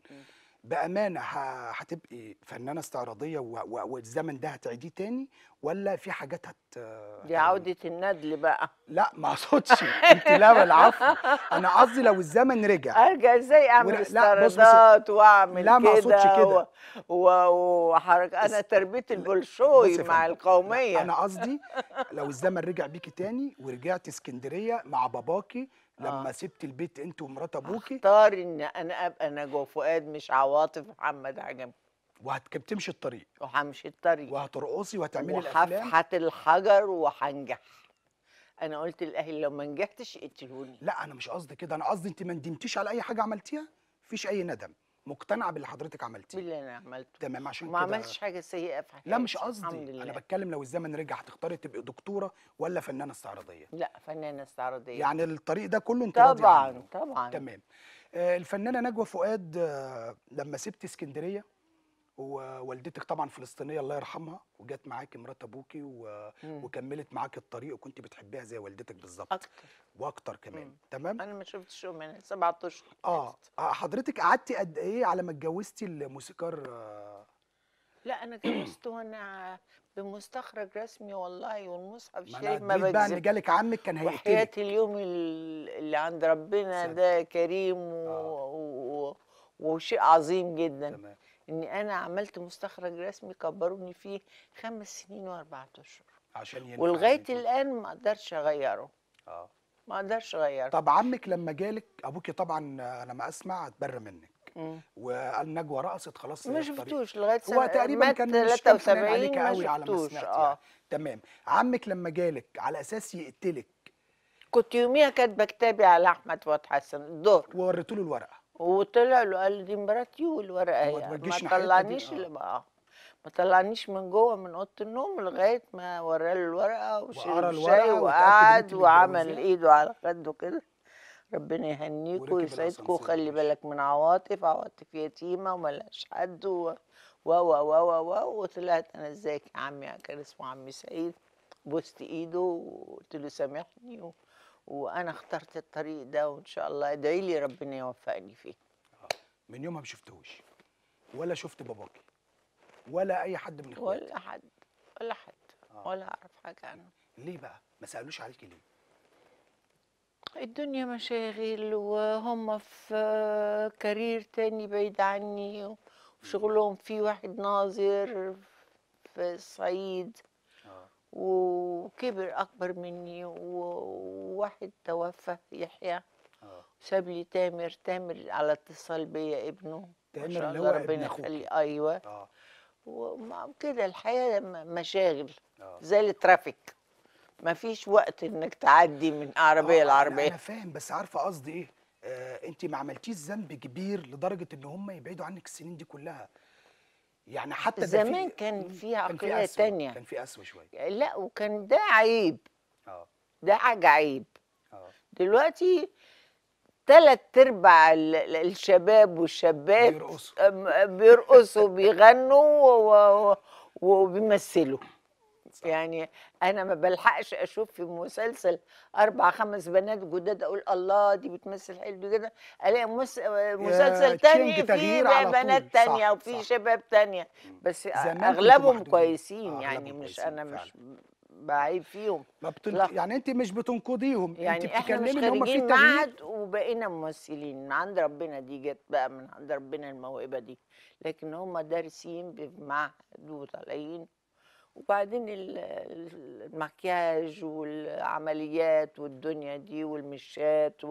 S1: بامانه هتبقي فنانه استعراضيه والزمن ده هتعيديه تاني، ولا في حاجات
S2: دي
S1: هتعمليها؟
S2: عودة الندل بقى.
S1: لا ما اقصدش انت، لا العفو، انا قصدي لو الزمن رجع
S2: ارجع ازاي اعمل
S1: لا بصي،
S2: استعراضات واعمل
S1: لا ما اقصدش
S2: كده
S1: كده.
S2: وحركة. انا تربية البلشوي
S1: بصي يا
S2: مع
S1: فندم، لا
S2: القومية.
S1: انا قصدي لو الزمن رجع بيكي تاني ورجعت اسكندريه مع باباكي لما
S2: اه،
S1: سبت البيت انت ومرات ابوكي،
S2: اختار ان انا ابقى نجوى فؤاد مش عواطف محمد عجمي.
S1: وهتمشي الطريق
S2: وهمشي الطريق
S1: وهترقصي وهتعملي الافلام.
S2: وهفحت الحجر وهنجح. انا قلت للاهل لو ما نجحتش اقتلوني.
S1: لا انا مش قصدي كده، انا قصدي انت ما ندمتيش على اي حاجه عملتيها، مفيش اي ندم، مقتنعه باللي حضرتك عملتيه.
S2: باللي انا عملته.
S1: تمام، عشان
S2: وما
S1: كده.
S2: عملتش حاجه سيئه في
S1: لا مش
S2: حياتي الحمد
S1: قصدي، انا
S2: لله.
S1: بتكلم لو الزمن رجع هتختاري تبقي دكتوره ولا فنانه استعراضيه؟
S2: لا، فنانه استعراضيه.
S1: يعني الطريق ده كله انت راضيه
S2: طبعا
S1: عنه.
S2: طبعا.
S1: تمام. الفنانه نجوى فؤاد، لما سبت اسكندريه ووالدتك طبعا فلسطينيه الله يرحمها، وجت معاكي مرات ابوكي
S2: مم.
S1: وكملت معاكي الطريق، وكنت بتحبيها زي والدتك بالظبط
S2: اكتر.
S1: واكتر كمان.
S2: مم.
S1: تمام.
S2: انا ما شفتش يوم من 7 اشهر.
S1: حضرتك قعدتي قد ايه على ما اتجوزتي الموسيقار
S2: لا، انا جوزت وانا بمستخرج رسمي والله، والمصحف
S1: ما انا
S2: الشريف ما
S1: ادريت بقى ان
S2: بكذب.
S1: جالك عمك كان
S2: وحياة
S1: هيقتلك.
S2: اليوم اللي عند ربنا
S1: صدق.
S2: ده كريم
S1: اه.
S2: وشيء عظيم جدا.
S1: تمام.
S2: اني انا عملت مستخرج رسمي كبروني فيه 5 سنين و4 اشهر.
S1: عشان ينفع ان
S2: ولغايه
S1: انت.
S2: الان ما اقدرش اغيره.
S1: اه.
S2: ما اقدرش اغيره.
S1: طب عمك لما جالك ابوكي طبعا، انا ما اسمع اتبرى منك،
S2: مم.
S1: وقال نجوى رقصت خلاص هي
S2: ما
S1: الطريق.
S2: شفتوش لغايه
S1: هو
S2: سنه
S1: تقريبا
S2: مات
S1: كان مش كان حنين
S2: 73
S1: عليك
S2: ما
S1: قوي على ما
S2: شفتوش.
S1: سمعت يعني.
S2: اه.
S1: تمام. عمك لما جالك على اساس يقتلك
S2: كنت يوميها كاتبه كتابي على احمد فتحي حسن الظهر.
S1: ووريته له الورقه،
S2: وطلع له قال لي دي مراتي والورقه
S1: وما
S2: هي ما
S1: تجيش ناحيتها دي.
S2: طلعنيش اللي بقى. ما طلعنيش من جوه من اوضه النوم لغايه ما وراله الورقه
S1: وقرا
S2: وشرب شاي
S1: الورقه واتاكد ان انت
S2: وقعد وعمل
S1: متجوزاه
S2: ايده على خده كده. ربنا يهنيكوا
S1: وركب
S2: ويسعدكوا
S1: الاسانسير
S2: وخلي
S1: ومشي.
S2: بالك من عواطف يتيمه وملهاش حد وطلعت انا ازيك يا عمي، كان اسمه عمي سعيد. بوست ايده وقلت له سامحني وانا اخترت الطريق ده، وان شاء الله ادعي لي ربنا يوفقني فيه.
S1: من يومها ما شفتهوش ولا شفت باباكي ولا اي حد من اخواتك؟
S2: ولا حد ولا حد ولا اعرف حاجه عنه.
S1: ليه بقى ما سالوش عليكي ليه؟
S2: الدنيا مشاغل وهم في كارير تاني بعيد عني، وشغلهم في واحد ناظر في الصعيد
S1: اه.
S2: وكبر أكبر مني، وواحد توفى يحيى.
S1: اه.
S2: ساب لي تامر على اتصال بيا ابنه ما
S1: تامر
S2: شاء
S1: اللي
S2: الله
S1: هو ابن
S2: ربنا
S1: اخوكي.
S2: يخليه. أيوه.
S1: اه.
S2: كده الحياة مشاغل
S1: اه.
S2: زي الترافيك. مفيش وقت انك تعدي من عربية
S1: انا
S2: لعربية.
S1: فاهم، بس عارفه قصدي ايه. انت ما عملتيش ذنب كبير لدرجه ان هم يبعدوا عنك السنين دي كلها، يعني حتى ده
S2: زمان
S1: في
S2: كان في
S1: كان في
S2: عقلية
S1: قسوه،
S2: تانية.
S1: كان في قسوه شويه.
S2: لا، وكان ده عيب.
S1: اه.
S2: ده حاجة عيب.
S1: اه.
S2: دلوقتي 3/4 الشباب والشابات
S1: بيرقصوا.
S2: بيرقصوا بيغنوا وبيمثلوا.
S1: صح.
S2: يعني انا ما بلحقش اشوف في مسلسل 4 5 بنات جداد اقول الله دي بتمثل حلو كده، الاقي مسلسل
S1: تشينج
S2: تاني فيه
S1: تغيير على
S2: بنات
S1: طول.
S2: تانية
S1: صح
S2: وفيه
S1: صح.
S2: شباب تانية. بس
S1: زمان كنتوا
S2: اغلبهم
S1: محدودين.
S2: كويسين يعني،
S1: اغلبهم
S2: مش
S1: كويسين
S2: انا
S1: فعلا.
S2: مش بعيب فيهم. لا،
S1: يعني انت مش بتنقضيهم، انت
S2: يعني احنا مش
S1: بتتكلمي ان هم في
S2: خارجين
S1: تغيير.
S2: معهد وبقينا ممثلين من عند ربنا، دي جت بقى من عند ربنا الموهبة دي. لكن هم دارسين بمعهد وطالعين. وبعدين المكياج والعمليات والدنيا دي والمشات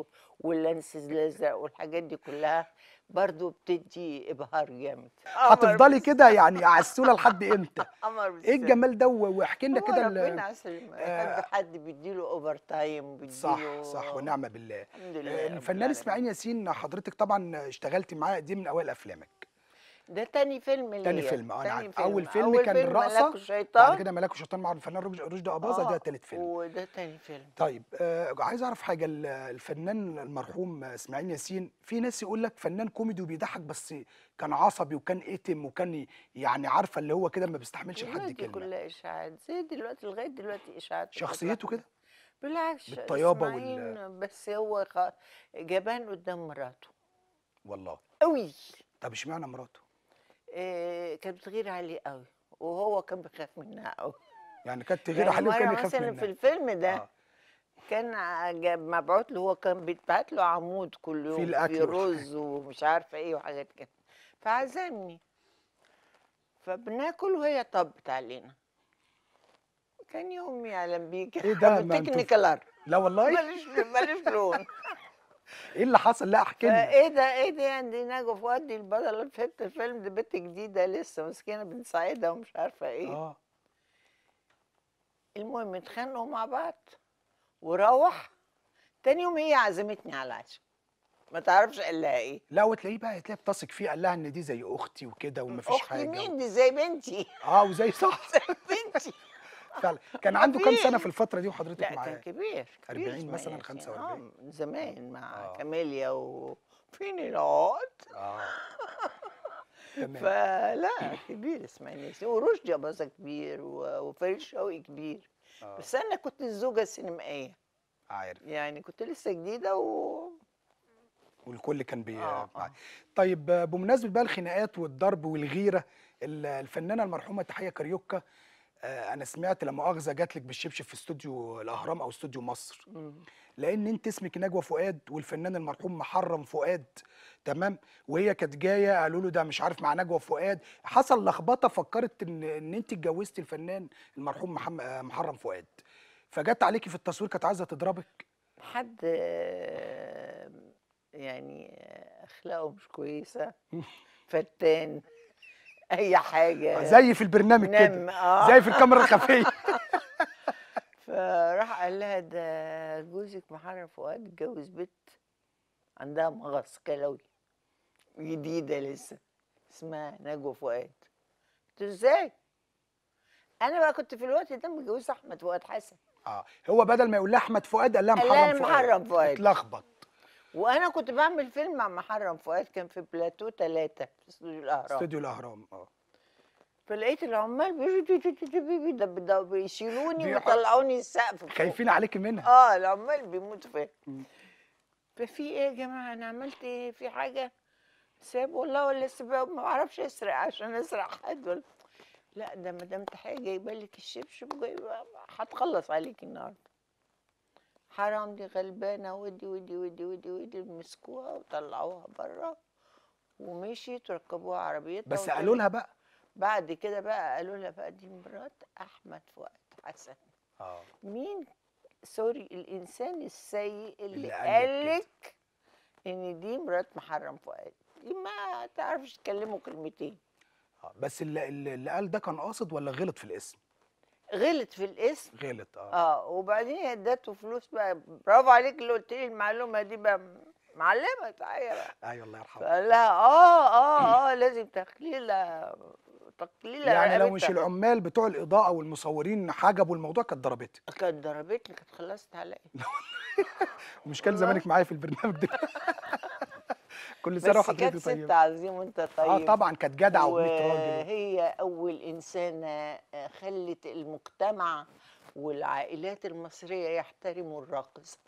S2: واللانس الازرق والحاجات دي كلها برضو بتدي ابهار جامد.
S1: هتفضلي كده يعني عسوله لحد امتى؟
S2: قمر
S1: ايه
S2: بالسلامة.
S1: الجمال ده؟ واحكي لنا
S2: هو
S1: كده
S2: ربنا عسل ما يحب
S1: آه،
S2: حد بيديله اوفر تايم
S1: صح صح
S2: وبيديله.
S1: ونعم بالله.
S2: الحمد لله رب
S1: الفنان اسماعيل
S2: العالمين.
S1: ياسين حضرتك طبعا اشتغلتي معاه، دي من اوائل افلامك.
S2: ده تاني فيلم
S1: تاني
S2: ليا.
S1: فيلم، انا
S2: تاني
S1: عارف.
S2: فيلم.
S1: اول فيلم
S2: اول
S1: كان
S2: فيلم ملاك
S1: الرقصه، بعد
S2: الشيطان.
S1: كده ملاك وشيطان مع الفنان رشدي اباظه، ده تالت فيلم.
S2: وده تاني فيلم.
S1: طيب عايز اعرف حاجه. الفنان المرحوم اسماعيل ياسين، في ناس يقول لك فنان كوميدي وبيضحك، بس كان عصبي وكان اتم وكان يعني عارفه اللي هو كده ما بيستحملش
S2: والله
S1: لحد
S2: دي
S1: كلمه.
S2: كلها اشاعات زي دلوقتي، لغايه دلوقتي اشاعات
S1: شخصيته
S2: بتطلع.
S1: كده
S2: بالعكس
S1: بالطيابه
S2: اسماعيل بس هو جبان قدام مراته
S1: والله.
S2: قوي.
S1: طب اشمعنى مراته؟
S2: كانت بتغير عليه قوي، وهو كان بيخاف منها قوي.
S1: يعني كانت تغير
S2: يعني
S1: عليه وكان
S2: مرة
S1: يخاف
S2: مثلا في
S1: منها.
S2: الفيلم ده
S1: اه،
S2: كان مبعوت له، هو كان بيتبعت له عمود كل
S1: في
S2: يوم في
S1: الاكل والحاجات.
S2: رز ومش عارفه ايه وحاجات كده، فعزمني، فبناكل وهي طبت علينا. كان يوم يعلم بيه
S1: ايه
S2: كده
S1: ده؟ ما انتوا
S2: بالتكنيكال.
S1: لا والله.
S2: ماليش لون.
S1: ايه اللي حصل؟ لا احكي لنا.
S2: فايه ده ايه ده يعني، دي نجوى فؤاد دي البطلة في الفيلم، دي بنت جديدة لسه مسكينة بنساعدها ومش عارفة ايه.
S1: اه،
S2: المهم اتخانقوا مع بعض، وروح تاني يوم هي عزمتني على العشاء، ما تعرفش قال لها ايه.
S1: لا وتلاقيه بقى، تلاقيه بتثق فيه، قال لها ان دي زي اختي وكده ومفيش
S2: اختي
S1: حاجه
S2: مين دي؟ زي بنتي.
S1: اه، وزي صح.
S2: زي بنتي.
S1: فعلا. كان
S2: ما
S1: عنده كام سنه في
S2: فيش.
S1: الفتره دي وحضرتك
S2: لا كان
S1: معاه؟
S2: كبير كبير
S1: 40 مثلا،
S2: اسماعيل ياسين،
S1: 45؟
S2: من زمان مع
S1: اه
S2: كاميليا وفين العقد.
S1: اه، تمام.
S2: فلا كبير اسماعيل ياسين، ورشدي أباظة كبير، وفريد شوقي كبير.
S1: اه،
S2: بس انا كنت الزوجه السينمائيه،
S1: عارف.
S2: يعني كنت لسه جديده
S1: والكل كان معاه.
S2: اه.
S1: طيب بمناسبه بقى الخناقات والضرب والغيره، الفنانه المرحومه تحيه كاريوكا، انا سمعت لا مؤاخذه جات لك بالشبشب في استوديو الاهرام او استوديو مصر،
S2: مم.
S1: لان انت اسمك نجوى فؤاد والفنان المرحوم محرم فؤاد، تمام؟ وهي كانت جايه قالوا له ده مش عارف مع نجوى فؤاد، حصل لخبطه، فكرت ان انت اتجوزتي الفنان المرحوم محرم فؤاد، فجت عليكي في التصوير كانت عايزه تضربك.
S2: حد يعني اخلاقه مش كويسه، فتان، اي حاجه،
S1: زي في البرنامج كده،
S2: نم
S1: زي في الكاميرا الخفيه.
S2: فراح قال لها ده جوزك محرم فؤاد اتجوز بنت عندها مغص كلوي جديده لسه اسمها نجوى فؤاد. قلت له ازاي؟ انا بقى كنت في الوقت ده متجوزه احمد فؤاد حسن.
S1: اه، هو بدل ما يقول لها احمد فؤاد قال لها
S2: قال
S1: محرم
S2: لها
S1: فؤاد.
S2: محرم فؤاد.
S1: اتلخبط.
S2: وانا كنت بعمل فيلم مع محرم فؤاد، كان في بلاتو 3 في استوديو الاهرام.
S1: استوديو الاهرام، اه.
S2: فلقيت العمال بيشيلوني
S1: بيح-
S2: ويطلعوني السقف فوق.
S1: خايفين عليكي منها.
S2: اه العمال بيموتوا فيا.
S1: مم.
S2: ففي ايه يا جماعه، انا عملت ايه؟ في حاجه؟ ساب والله، ولا لسه ما اعرفش اسرق عشان اسرق حد ولا. لا ده مدام تحيه جايبه لك الشبشب وجايبه، هتخلص عليكي النهارده. حرام دي غلبانه، ودي ودي ودي ودي ودي، مسكوها وطلعوها بره ومشيت وركبوها عربيتها
S1: بس قالوا لها بقى.
S2: بعد كده بقى قالوا لها بقى دي مرات احمد فؤاد حسن.
S1: اه،
S2: مين؟ سوري، الانسان السيء
S1: اللي
S2: اللي
S1: قال لك
S2: قالك ان دي مرات محرم فؤاد، دي ما تعرفش تكلمه كلمتين.
S1: بس اللي قال ده كان قاصد ولا غلط في الاسم؟
S2: غلط في الاسم.
S1: غلط، اه.
S2: وبعدين هي ادته فلوس بقى، برافو عليك اللي قلت لي المعلومه دي بقى، معلمه تعالى بقى.
S1: ايوه الله يرحمه.
S2: فقال لها لازم تقليل
S1: يعني لو مش
S2: رقبتها.
S1: العمال بتوع الاضاءه والمصورين حجبوا الموضوع كانت ضربتك.
S2: كانت ضربتني، كانت خلصت عليا.
S1: ومش كان
S2: والله.
S1: زمانك معايا في البرنامج ده. كل سنه
S2: بس كانت
S1: وحضرتك
S2: ست
S1: طيب.
S2: عظيم وانت طيب.
S1: طبعا كانت جدعه و100 راجل.
S2: وهي اول انسانه خلت المجتمع والعائلات المصريه يحترموا الراقصه.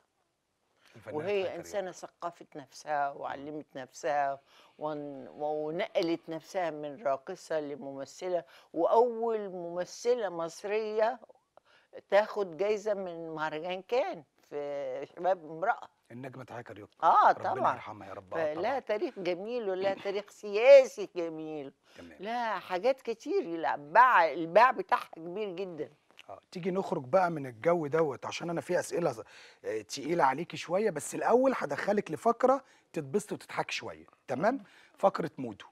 S1: الفنانه تحية
S2: وهي
S1: كريم.
S2: انسانه ثقفت نفسها وعلمت نفسها ونقلت نفسها من راقصه لممثله، واول ممثله مصريه تاخد جايزه من مهرجان كان في شباب امراه.
S1: النجمه تحية كاريوكا. ربنا
S2: طبعا.
S1: يرحمها يا رب.
S2: فلها
S1: طبعا.
S2: تاريخ جميل ولها تاريخ سياسي جميل.
S1: تمام.
S2: لا حاجات كتير، لا الباع بتاعها كبير جدا.
S1: تيجي نخرج بقى من الجو دوت، عشان انا في اسئله تقيله عليكي شويه، بس الاول هدخلك لفقره تتبسط وتضحك شويه، تمام؟ فقره مودو.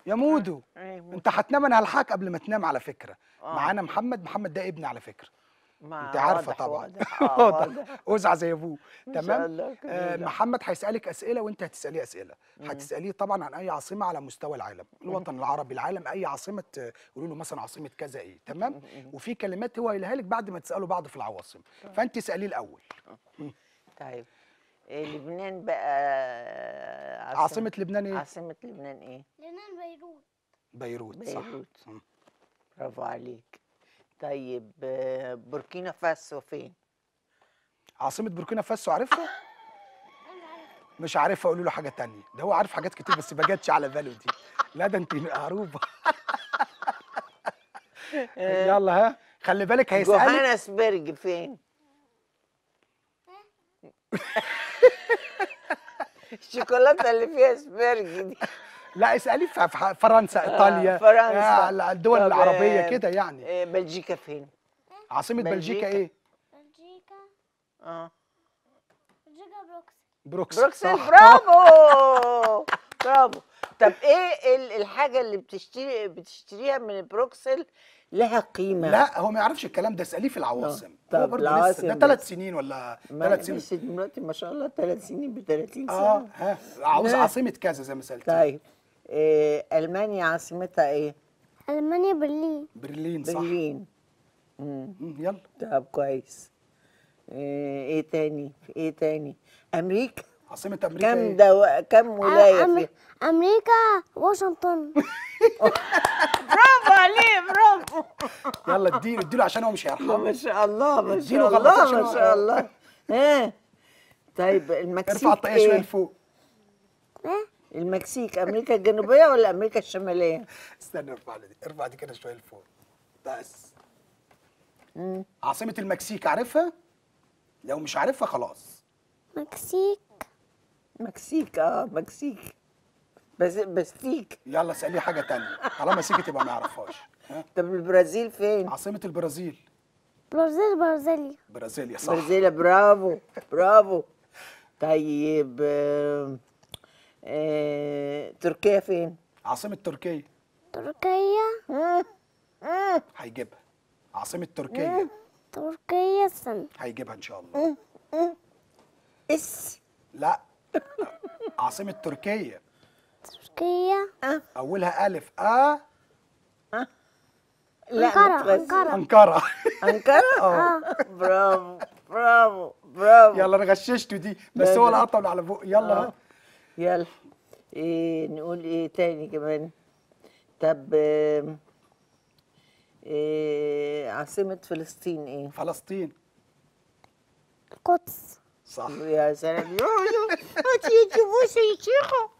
S1: يا مودو، انت هتنام، انا هلحقك قبل ما تنام على فكره. معانا محمد ده ابني على فكره، انت عارفه
S2: واضح
S1: طبعا.
S2: واضح
S1: واضح، اوزع زي ابوه.
S2: ان شاء
S1: تمام.
S2: الله كبيرة.
S1: محمد هيسالك اسئله وانت هتساليه اسئله. هتساليه طبعا عن اي عاصمه على مستوى العالم، الوطن العربي، العالم، اي عاصمه، قولوا له مثلا عاصمه كذا ايه، تمام؟ وفي كلمات هو قايلها لك بعد ما تسالوا بعض في العواصم، فانت اساليه الاول.
S2: طيب لبنان بقى
S1: عاصمه لبنان ايه؟
S2: عاصمة لبنان ايه؟
S3: لبنان بيروت.
S1: بيروت، صح.
S2: بيروت. برافو عليك. طيب بوركينا فاسو فين؟
S1: عاصمه بوركينا فاسو عارفها؟
S3: انا عارف.
S1: مش عارف اقول له حاجه تانية، ده هو عارف حاجات كتير بس ما جاتش على باله دي. لا ده انت عروبه. يلا ها، خلي بالك هيسالك.
S2: جوهانسبرج فين؟ الشوكولاته اللي فيها سبرج دي.
S1: لا اسالي في فرنسا، ايطاليا،
S2: فرنسا.
S1: الدول
S2: طب
S1: العربيه كده يعني.
S2: بلجيكا فين؟
S1: عاصمه بلجيكا ايه؟
S3: بلجيكا
S2: اه
S3: بلجيكا بروكسل.
S1: بروكسل.
S2: بروكسل.
S1: صح.
S2: برافو برافو. طب ايه الحاجه اللي بتشتريها من بروكسل لها قيمه؟
S1: لا هو ما يعرفش الكلام ده، اساليه في العواصم.
S2: طب
S1: هو برضه لسه
S2: العواصم
S1: ده
S2: بس.
S1: 3 سنين ولا 3 سنين.
S2: بس دلوقتي ما شاء الله 3 سنين ب 30 سنه.
S1: ها عاوز عاصمه كذا زي ما سالتي.
S2: طيب المانيا عاصمتها ايه؟
S3: ألمانيا برلين.
S1: برلين. صح.
S2: برلين.
S1: يلا.
S2: طب كويس. ايه تاني؟ ايه تاني؟ امريكا
S1: عاصمه امريكا
S2: كم
S1: ايه؟
S2: كم ولايه فيها؟
S3: أمريكا واشنطن.
S2: برافو عليه برافو.
S1: يلا اديله عشان هو مش هيرحمه.
S2: ما شاء الله ما
S1: اديله
S2: شاء
S1: غلط
S2: الله
S1: عشان
S2: ما شاء الله. طيب
S1: ارفع
S2: المكسيك
S1: الطاقيه شويه
S2: ايه؟
S1: لفوق.
S2: المكسيك امريكا الجنوبيه ولا امريكا الشماليه؟
S1: استنى ارفع دي كده شويه لفوق بس. عاصمه المكسيك عارفها؟ لو مش عارفها خلاص.
S3: مكسيك.
S2: مكسيك مكسيك. بستيك.
S1: يلا اساليه حاجه تانية طالما سكت يبقى ما يعرفهاش. ها؟
S2: طب البرازيل فين؟
S1: عاصمه البرازيل.
S3: برازيليا.
S1: برازيليا. صح.
S2: برازيل. برافو برافو. طيب تركيا فين؟
S1: عاصمه تركيا.
S3: تركيا.
S1: هيجيبها. عاصمه تركيا.
S3: تركيا استنى.
S1: هيجيبها ان شاء الله. لا عاصمه تركيا.
S3: تركيا.
S1: اولها الف
S2: لا
S3: أنقرة.
S1: انقره.
S2: أنقرة؟ برافو برافو برافو.
S1: يلا انا غششته دي بس هو اللي قطع على بقه. يلا.
S2: يلا نقول ايه تاني كمان؟ طب عاصمة فلسطين ايه؟
S1: فلسطين.
S3: القدس.
S1: صح.
S2: يا سلام. ما تيجي بوسي يا شيخة.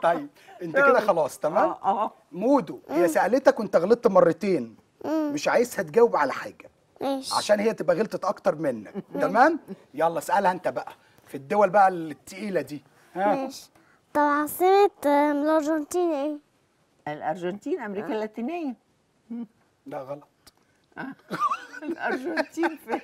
S1: طيب انت كده خلاص تمام. مودو هي سالتك وانت غلطت مرتين، مش عايزها تجاوب على حاجه
S3: ماشي.
S1: عشان هي تبقى غلطت اكتر منك. تمام. يلا اسالها انت بقى في الدول بقى التقيله دي. ها.
S3: ماشي. طب عاصمة الأرجنتين ايه؟
S2: الأرجنتين أمريكا اللاتينية.
S1: لا غلط.
S2: الأرجنتين فين؟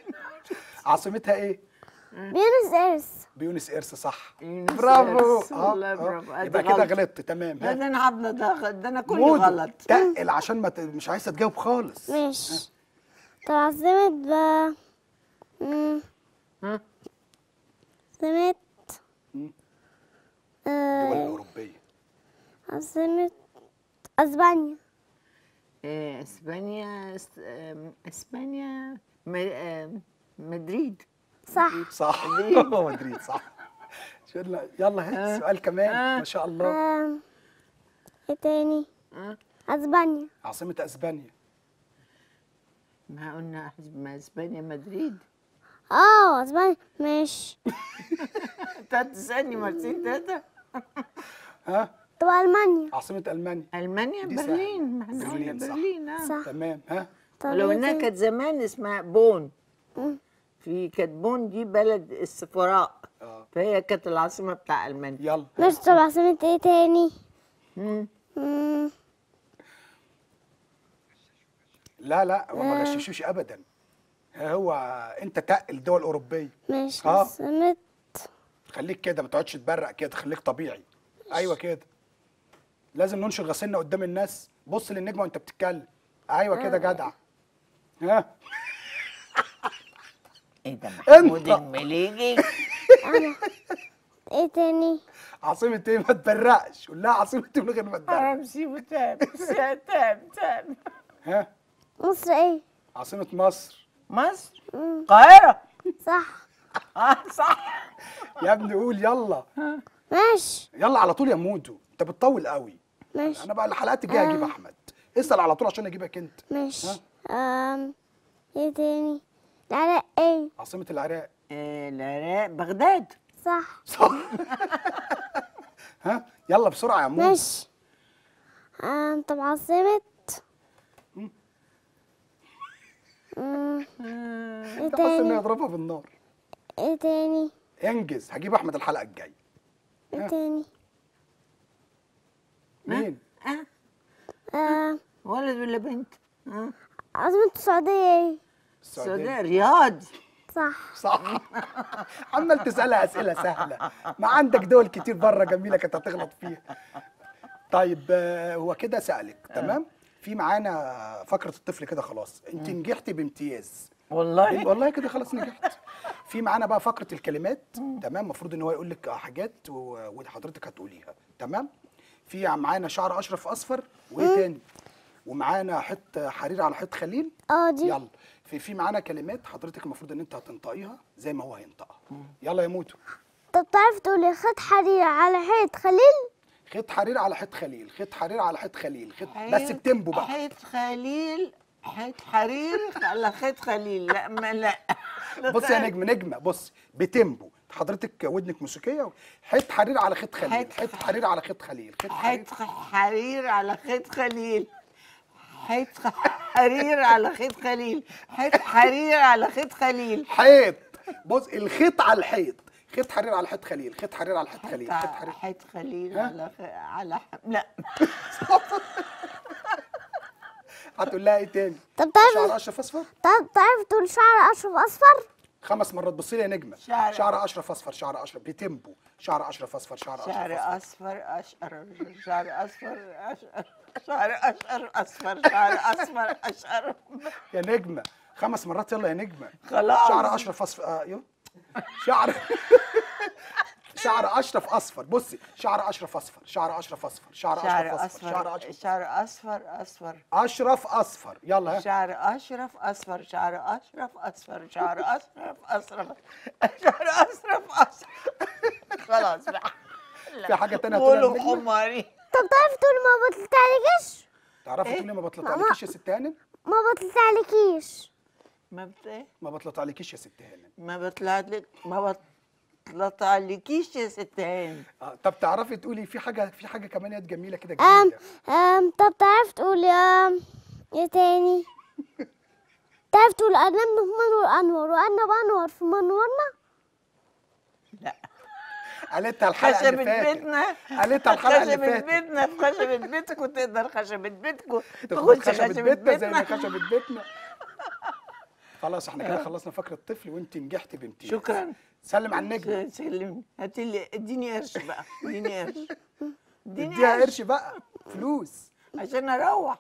S1: عاصمتها ايه؟
S3: بيونس ايرس.
S1: بيونس ايرس. صح.
S2: يونس
S1: برافو.
S2: إيرس. والله برافو.
S1: يبقى
S2: أدي
S1: كده
S2: غلط.
S1: غلطت. تمام.
S2: لا ده أنا عبلة ده أنا كل
S1: مودو
S2: غلط.
S1: تقل عشان ما مش عايزه تجاوب خالص.
S3: ماشي. طب عاصمة عاصمة
S1: الدول الاوروبيه.
S3: عاصمة اسبانيا.
S2: اسبانيا مدريد.
S3: صح.
S1: صح. مدريد. صح. يلا هات سؤال كمان. ما شاء الله.
S3: ايه تاني؟ اسبانيا.
S1: عاصمة اسبانيا.
S2: ما قلنا اسبانيا مدريد.
S3: اسبانيا. ماشي.
S2: انت هتسألني مرتين تلاتة.
S1: ها.
S3: طب المانيا.
S1: عاصمة المانيا.
S2: المانيا
S1: دي
S2: برلين. ما احنا قلنا
S1: برلين. صح.
S2: برلين.
S3: صح.
S1: تمام. ها.
S3: طب
S2: لو
S3: إيه
S2: انها
S3: تاني؟
S2: كانت زمان اسمها بون. كانت بون دي بلد السفراء. فهي كانت العاصمة بتاع المانيا.
S1: يلا.
S3: ماشي. طب عاصمة ايه تاني؟
S1: لا هو ما غششوش ابدا. هو انت تقل دول اوروبيه.
S3: ماشي.
S1: اه.
S3: عاصمة
S1: خليك كده ما تقعدش تبرق كده، خليك طبيعي. ايوه كده. لازم ننشر غسيلنا قدام الناس. بص للنجمه وانت بتتكلم. ايوه كده جدع. ها.
S2: ايه ده محمود
S1: انت.
S2: المليجي؟
S3: انا. ايه تاني؟
S1: عاصمة ايه؟ ما تبرقش. قول لها عاصمة ايه من غير ما تبرق.
S2: مصيبة. تاب.
S1: ها.
S3: مصر ايه؟
S1: عاصمة مصر.
S2: مصر. القاهرة.
S3: صح.
S2: صح.
S1: يا ابني قول يلا.
S3: ماشي.
S1: يلا على طول يا مودو، انت بتطول قوي.
S3: ماشي.
S1: انا بقى الحلقات الجايه اجيب احمد. اسال على طول عشان اجيبك انت.
S3: ماشي. ايه تاني؟ العراق ايه؟
S1: عاصمة العراق.
S2: العراق بغداد.
S3: صح.
S1: صح. ها يلا بسرعه يا مو.
S3: ماشي. طب عاصمة. ايه
S1: ده بس انه
S3: تاني؟
S1: يضربها بالنار.
S3: ايه تاني؟
S1: انجز، هجيب احمد الحلقه الجايه.
S3: ايه تاني؟
S1: مين؟
S2: ولد ولا بنت؟
S3: عاصمة السعودية ايه؟
S2: السعودية رياض.
S3: صح.
S1: صح. عمال تسالها اسئله سهله، ما عندك دول كتير بره جميله كانت هتغلط فيها. طيب هو كده سالك تمام. في معانا فقره الطفل كده خلاص، انت نجحتي بامتياز.
S2: والله
S1: والله كده خلاص نجحت. في معانا بقى فقره الكلمات تمام، المفروض ان هو يقول لك حاجات وحضرتك هتقوليها تمام. في معانا شعر اشرف اصفر، وايه تاني؟ ومعانا حيط حرير على حيط خليل.
S3: دي.
S1: يلا في معانا كلمات حضرتك المفروض ان انت هتنطقيها زي ما هو هينطقها. يلا يا موتو.
S3: طب تعرف تقولي خد حرير على حيط خليل؟
S1: خيط حرير على حيط خليل، خيط حرير على حيط خليل، خيط بس بتنبو بقى.
S2: حيط خليل، حيط حرير على خيط خليل. لا ما لا.
S1: بص يا نجمه بص بتنبو، حضرتك ودنك موسيقيه. حيط حرير على خيط خليل، حيط حرير على خيط خليل،
S2: حيط حرير على خيط خليل، حيط حرير على خيط خليل، حيط حرير على خيط خليل،
S1: حيط. بص الخيط على الحيط، خيط حرير على حيط خليل، خيط حرير على حيط خليل، خيط حرير.
S2: حيط خليل على لا.
S1: هتقول لها ايه تاني؟
S3: طب تعرف
S1: شعر اشرف اصفر.
S3: طب تعرف تقول شعر اشرف اصفر؟
S1: 5 مرات. بصي لي يا نجمه. شعر اشرف اصفر، شعر اشرف بتنبو، شعر اشرف اصفر، شعر اشرف
S2: شعر
S1: اصفر.
S2: اصفر اشقر، شعر اصفر اشقر، شعر اشقر اصفر، شعر اصفر اشقر.
S1: يا نجمه 5 مرات يلا يا نجمه.
S2: خلاص.
S1: شعر اشرف اصفر. ايوه شعر. شعر اشرف اصفر. بصي شعر اشرف اصفر، شعر اشرف اصفر، شعر اشرف اصفر، شعر اشرف،
S2: شعر اصفر اصفر،
S1: اشرف اصفر. يلا ها.
S2: شعر اشرف اصفر، شعر اشرف اصفر، شعر اشرف اصفر، شعر اشرف اصفر. خلاص بقى.
S1: في حاجه تانية هتقولها
S2: قولوا
S1: النجمة؟
S2: حماري.
S3: طب تعرف تقولي ما بطلتعلكيش؟
S1: تعرفي تقولي ما بطلطعلكيش يا ست هانم؟
S3: ما بطلتعلكيش.
S1: ما بطلطعلكيش يا ست هانم.
S2: ما بطلعلكيش يا ست هانم.
S1: طب تعرفي تقولي في حاجه كمان يا جميله كده جديده.
S3: طب تعرف تقولي ايه تاني؟ تعرف تقول أرنب نهمن والأنور وأرنب أنور في منورنا؟
S2: لا.
S1: قالتها الحلقه اللي
S2: خشبة
S1: فاتت.
S2: بيتنا،
S1: قالتها الحلقه اللي
S2: خشبة
S1: فاتت.
S2: بيتنا في خشبة بيتكم، تقدر خشبة بيتكم
S1: تاخد
S2: تخش
S1: خشبة بيتنا زي ما
S2: بيتنا.
S1: خشبة بيتنا. خلاص احنا كده خلصنا فقره الطفل وانت نجحتي بامتياز.
S2: شكرا.
S1: سلم على النجم.
S2: سلم. هاتي لي، اديني قرش بقى، اديني قرش، اديني
S1: اديها
S2: قرش
S1: قرش بقى، فلوس.
S2: عشان اروح.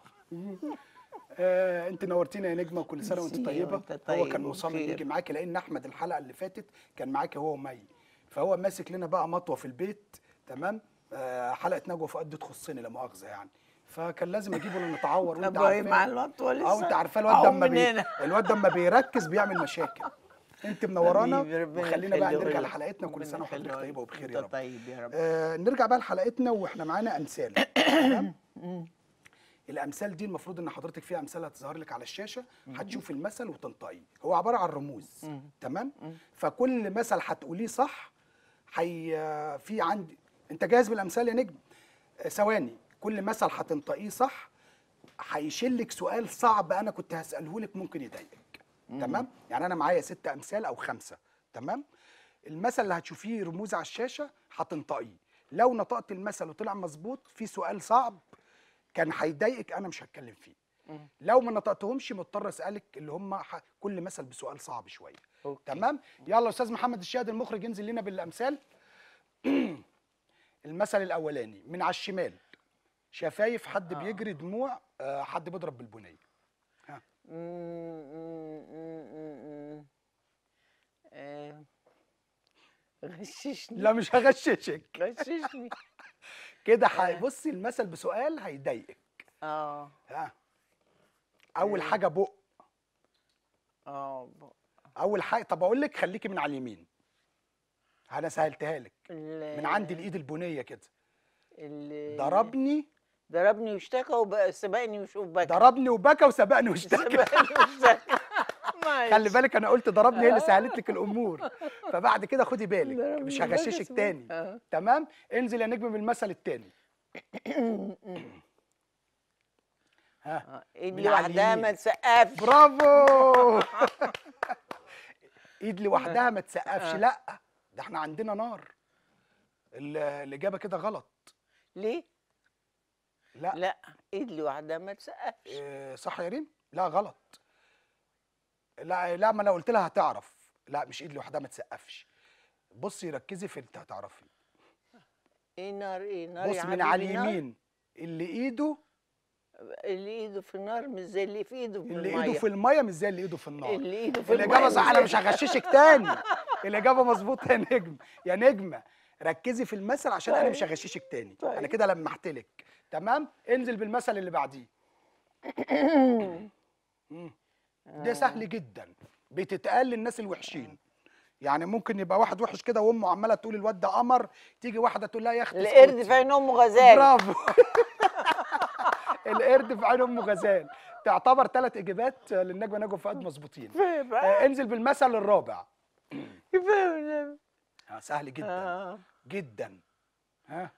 S1: انت نورتينا يا نجمه وكل سنه وانت
S2: ميرسي،
S1: طيبه.
S2: وانت
S1: هو
S2: طيب
S1: كان مصمم
S2: وبخير.
S1: يجي معاكي لان احمد الحلقه اللي فاتت كان معاكي هو ومي، فهو ماسك لنا بقى مطوه في البيت تمام. حلقه نجوى فؤاد دي تخصني لا مؤاخذه يعني، فكان لازم اجيبه نتعور. وانت
S2: ابراهيم مع
S1: عارفاه.
S2: المطوه لسه.
S1: وانت عارفاه الواد
S2: الواد
S1: لما بيركز بيعمل مشاكل. انت منورانا
S2: حبيبي، ربنا
S1: وخلينا بقى
S2: يخليه
S1: نرجع
S2: لك.
S1: لحلقتنا. كل
S2: ربنا
S1: سنه وحضرتك
S2: يخليه
S1: طيبه وبخير
S2: لك.
S1: يا
S2: انت
S1: رب.
S2: طيب يا رب.
S1: نرجع بقى لحلقتنا واحنا معانا امثال تمام. الامثال دي المفروض ان حضرتك فيها امثال هتظهر لك على الشاشه، هتشوف المثل وتنطقيه. هو عباره عن رموز تمام. فكل مثل هتقوليه صح في عندي. انت جاهز بالامثال يا نجم؟ ثواني. كل مثل هتنطقيه صح هيشيلك سؤال صعب انا كنت هساله لك ممكن يضايقك تمام. يعني انا معايا 6 امثال او 5 تمام. المثل اللي هتشوفيه رموز على الشاشه هتنطقيه. لو نطقت المثل وطلع مظبوط في سؤال صعب كان هيضايقك انا مش هتكلم فيه. لو ما نطقتهمش مضطر اسالك اللي هم كل مثل بسؤال صعب شويه. تمام. يلا استاذ محمد الشاهد المخرج ينزل لنا بالامثال. المثل الاولاني من على الشمال، شفايف حد بيجري دموع حد بيضرب بالبنيه. ها.
S2: غششني.
S1: لا مش هغششك
S2: غششني.
S1: كده. بصي المثل بسؤال هيضايقك. ها. اول حاجه بق. اول حاجه. طب اقول لك خليكي من على اليمين، انا سهلتها لك. من عند الايد البنيه كده.
S2: ضربني واشتكى وسبقني وبكى.
S1: ضربني وبكى وسبقني واشتكى.
S2: سبقني واشتكى.
S1: خلي بالك انا قلت ضربني هي اللي سهلت لك الامور، فبعد كده خدي بالك
S2: ضربني
S1: مش
S2: بقى
S1: هغششك
S2: اسمه.
S1: تاني. تمام، انزل يا نجم بالمثل التاني. ها،
S2: ايد
S1: من على
S2: لوحدها ما
S1: اليمين.
S2: تسقفش.
S1: برافو. ايد لوحدها ما تسقفش، لا ده احنا عندنا نار. الاجابه كده غلط.
S2: ليه؟
S1: لا.
S2: لا، ايد لوحدها ما تسقفش.
S1: صح يا ريم؟ لا غلط. لا لا، ما انا قلت لها هتعرف. لا مش ايد لوحدها ما تسقفش. بصي ركزي في انت هتعرفي.
S2: ايه نار؟ ايه نار
S1: بص
S2: يا
S1: من على
S2: حبيبي؟ نار
S1: اليمين، اللي ايده
S2: اللي ايده في النار مش زي اللي في ايده في
S1: اللي ايده
S2: الميه.
S1: في الميه مش زي اللي ايده في النار.
S2: اللي ايده في
S1: الاجابه
S2: الميه
S1: صح، انا مش هغششك تاني. الاجابه مظبوطه يا نجم. يا نجمه ركزي في المثل عشان انا مش
S2: طيب.
S1: هغششك تاني.
S2: طيب.
S1: انا كده لمحت لك. تمام، انزل بالمثل اللي بعديه. ده سهل جدا، بتتقال للناس الوحشين. يعني ممكن يبقى واحد وحش كده وامه عماله تقول الواد ده قمر، تيجي واحده تقول لها يا اختي
S2: القرد
S1: اسكتي.
S2: في عين امه غزال.
S1: برافو. القرد في عين امه غزال. تعتبر 3 اجابات للنجمه نجوى فؤاد مظبوطين. انزل بالمثل الرابع. سهل جدا جدا. ها،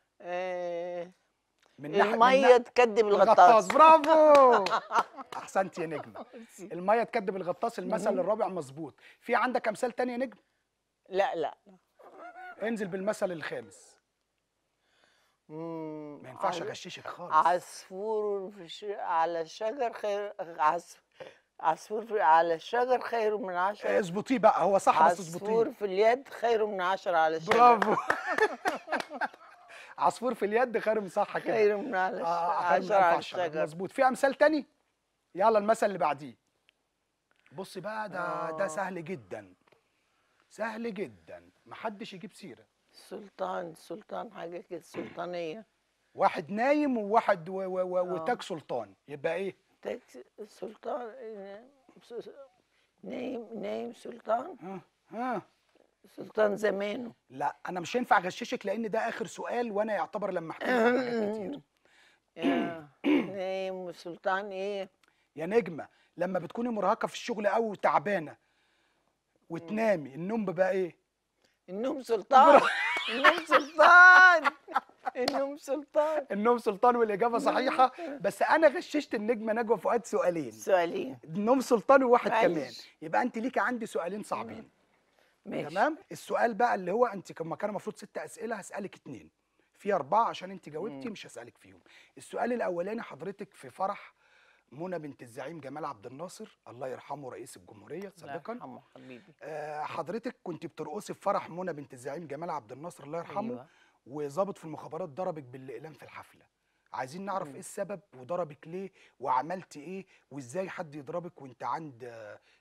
S1: من
S2: الميه تكدب الغطاس.
S1: برافو. احسنت يا نجمه. الميه تكدب الغطاس، المثل الرابع مظبوط. في عندك امثال تانية يا نجم؟
S2: لا لا.
S1: انزل بالمثل الخامس. ما ينفعش اغششك خالص.
S2: عصفور على الشجر خير عصفور على الشجر خير من 10.
S1: اظبطيه بقى، هو صح بس اظبطيه.
S2: عصفور في اليد خير من 10 على الشجر.
S1: برافو. عصفور في اليد خير من، صح كده.
S2: خير من 10 على الشجر.
S1: مظبوط. في امثال تاني؟ يلا المثل اللي بعديه. بصي بقى، ده سهل جدا، سهل جدا، محدش يجيب سيره.
S2: سلطان حاجه كده، سلطانيه.
S1: واحد نايم وواحد وتاج سلطان، يبقى ايه؟
S2: تاج سلطان. نايم سلطان.
S1: ها
S2: سلطان زمانه.
S1: لا انا مش هينفع اغششك لان ده اخر سؤال، وانا يعتبر لما احكي حاجات كتير.
S2: نايم سلطان ايه
S1: يا نجمه؟ لما بتكوني مرهقه في الشغل قوي وتعبانه وتنامي، النوم بقى ايه؟
S2: النوم سلطان. النوم سلطان. النوم سلطان.
S1: النوم سلطان، والاجابه صحيحه. بس انا غششت النجمه نجوى فؤاد سؤالين. النوم سلطان وواحد كمان، يبقى انت ليكي عندي سؤالين صعبين.
S2: ماشي.
S1: تمام. السؤال بقى اللي هو انت كما كان المفروض 6 اسئله، هسالك 2، في 4 عشان انت جاوبتي مش هسالك فيهم. السؤال الاولاني، حضرتك في فرح منى بنت الزعيم جمال عبد الناصر الله يرحمه رئيس الجمهوريه سابقا.
S2: الله يرحمه حبيبي.
S1: حضرتك كنت بترقصي في فرح منى بنت الزعيم جمال عبد الناصر الله يرحمه.
S2: أيوة.
S1: وظابط في المخابرات ضربك بالاقلام في الحفله. عايزين نعرف ايه السبب وضربك ليه وعملتي ايه، وازاي حد يضربك وانت عند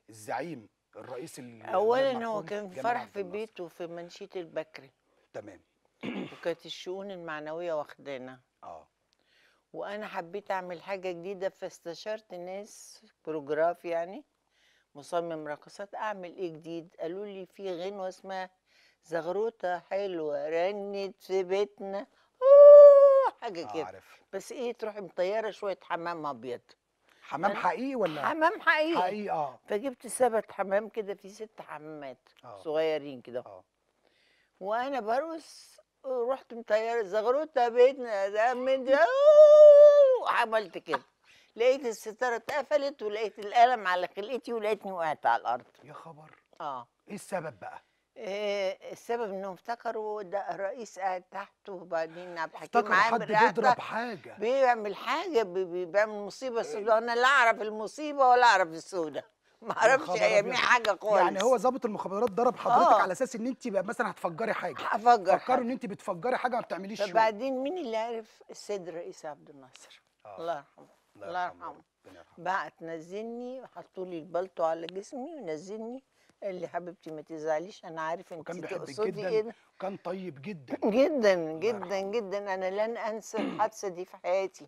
S1: الزعيم الرئيس
S2: اولا هو كان فرح في بيته في منشيه البكري.
S1: تمام.
S2: وكانت الشؤون المعنويه واخدانا. وانا حبيت اعمل حاجه جديده، فاستشرت ناس بروجراف يعني مصمم رقصات، اعمل ايه جديد. قالوا لي في غنوه اسمها زغروطه حلوه رنت في بيتنا حاجه كده.
S1: عارف.
S2: بس ايه، تروحي مطيره شويه حمام ابيض.
S1: حمام حقيقي ولا؟
S2: حمام حقيقي.
S1: حقيقي.
S2: فجبت 7 حمام كده، في 6 حمامات صغيرين كده. وانا برقص رحت مطيره زغروطه بيتنا ده من ده وعملت كده. لقيت الستاره اتقفلت، ولقيت القلم على خلقتي، ولقيتني وقعت على الارض.
S1: يا خبر.
S2: ايه
S1: السبب بقى؟
S2: السبب انهم افتكروا ده الرئيس قاعد تحت، وبعدين عبد الحكيم
S1: افتكروا حد بيضرب حاجه،
S2: بيعمل حاجه، بيعمل مصيبه سوداء. انا لا اعرف المصيبه ولا اعرف السوداء، ما اعرفش اياميها حاجه خالص.
S1: يعني هو ضابط المخابرات ضرب حضرتك على اساس ان انت مثلا هتفجري حاجه؟ فكروا ان انت بتفجري حاجه ما بتعمليش شغل.
S2: فبعدين مين اللي عرف؟ السيد الرئيس عبد الناصر الله يرحمه. الله يرحمه. بعت نزلني، حطوا لي البلطو على جسمي ونزلني، قال لي حبيبتي ما تزعليش، انا عارف انت تقصدي ايه.
S1: كان طيب جدا
S2: جدا جدا جدا. انا لن انسى الحادثه دي في حياتي.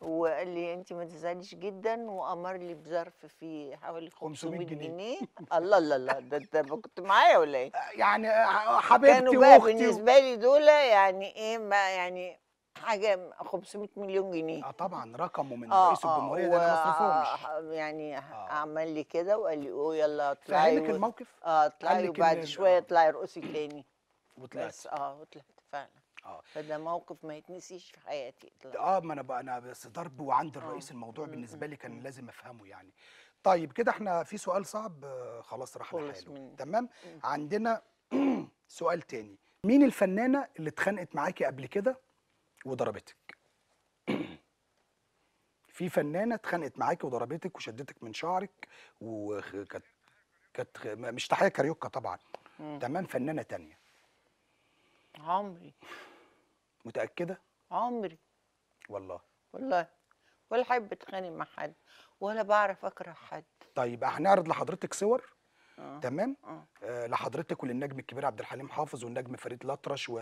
S2: وقال لي انت ما تزعليش جدا، وامر لي بظرف فيه حوالي 500 جنيه. الله الله الله، ده انت كنت معايا ولا ايه؟
S1: يعني حبيبتي
S2: كانوا بقى بالنسبه لي دول يعني ايه، ما يعني حاجه 500 مليون جنيه.
S1: طبعا رقمه من رئيس الجمهوريه ده انا ما اصرفهمش.
S2: يعني
S1: اه
S2: عمل لي كده وقال لي يلا اطلعي
S1: فهمك الموقف. قال
S2: اطلعي
S1: لك
S2: وبعد
S1: ان
S2: شويه اطلعي ارقصي تاني.
S1: وطلعت.
S2: بس وطلعت فعلا.
S1: اه
S2: فده موقف ما يتنسيش في حياتي اطلاقا.
S1: ما انا بقى انا بس ضرب وعند الرئيس الموضوع
S2: م-
S1: بالنسبه لي كان
S2: م.
S1: لازم افهمه يعني. طيب كده احنا في سؤال صعب خلاص راح
S2: خلص
S1: لحاله
S2: مني.
S1: تمام. عندنا سؤال تاني. مين الفنانه اللي اتخانقت معاكي قبل كده وضربتك؟ في فنانه اتخانقت معاكي وضربتك وشدتك من شعرك كانت مش تحيه كاريوكا طبعا.
S2: مم.
S1: تمام فنانه تانية.
S2: عمري
S1: متاكده؟
S2: عمري
S1: والله.
S2: والله ولا احب اتخانق مع حد ولا بعرف اكره حد.
S1: طيب هنعرض لحضرتك صور
S2: اه
S1: تمام.
S2: اه
S1: لحضرتك وللنجم الكبير عبد الحليم حافظ والنجم فريد الأطرش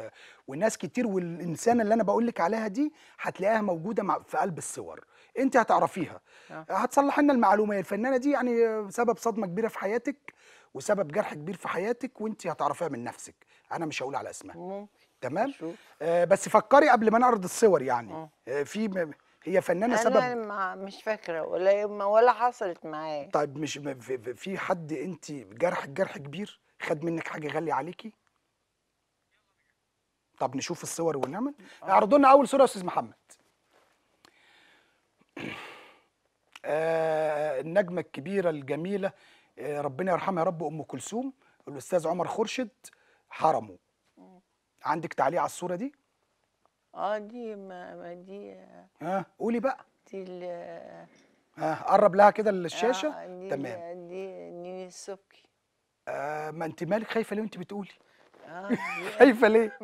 S1: وناس كتير، والإنسانة اللي أنا بقول لك عليها دي هتلاقيها موجودة في قلب الصور. أنت هتعرفيها. هتصلح لنا المعلومة. الفنانة دي يعني سبب صدمة كبيرة في حياتك وسبب جرح كبير في حياتك، وأنت هتعرفيها من نفسك. أنا مش هقول على اسمها.
S2: ممكن
S1: تمام.
S2: اشوف.
S1: بس فكري قبل ما نعرض الصور يعني. هي فنانة
S2: انا
S1: سبب.
S2: مش فاكره ولا حصلت معايا.
S1: طيب مش في حد انت جرح كبير خد منك حاجه غاليه عليكي؟ طب نشوف الصور ونعمل. اعرضوا لنا اول صوره يا استاذ محمد. النجمه الكبيره الجميله ربنا يرحمها يا رب ام كلثوم، الاستاذ عمر خورشيد حرمه. عندك تعليق على الصوره دي؟
S2: دي ما دي
S1: قولي بقى.
S2: دي
S1: قرب لها كده الشاشه.
S2: تمام. دي نيني السبكي.
S1: ما انت مالك خايفه ليه وانت بتقولي؟
S2: دي
S1: خايفه ليه؟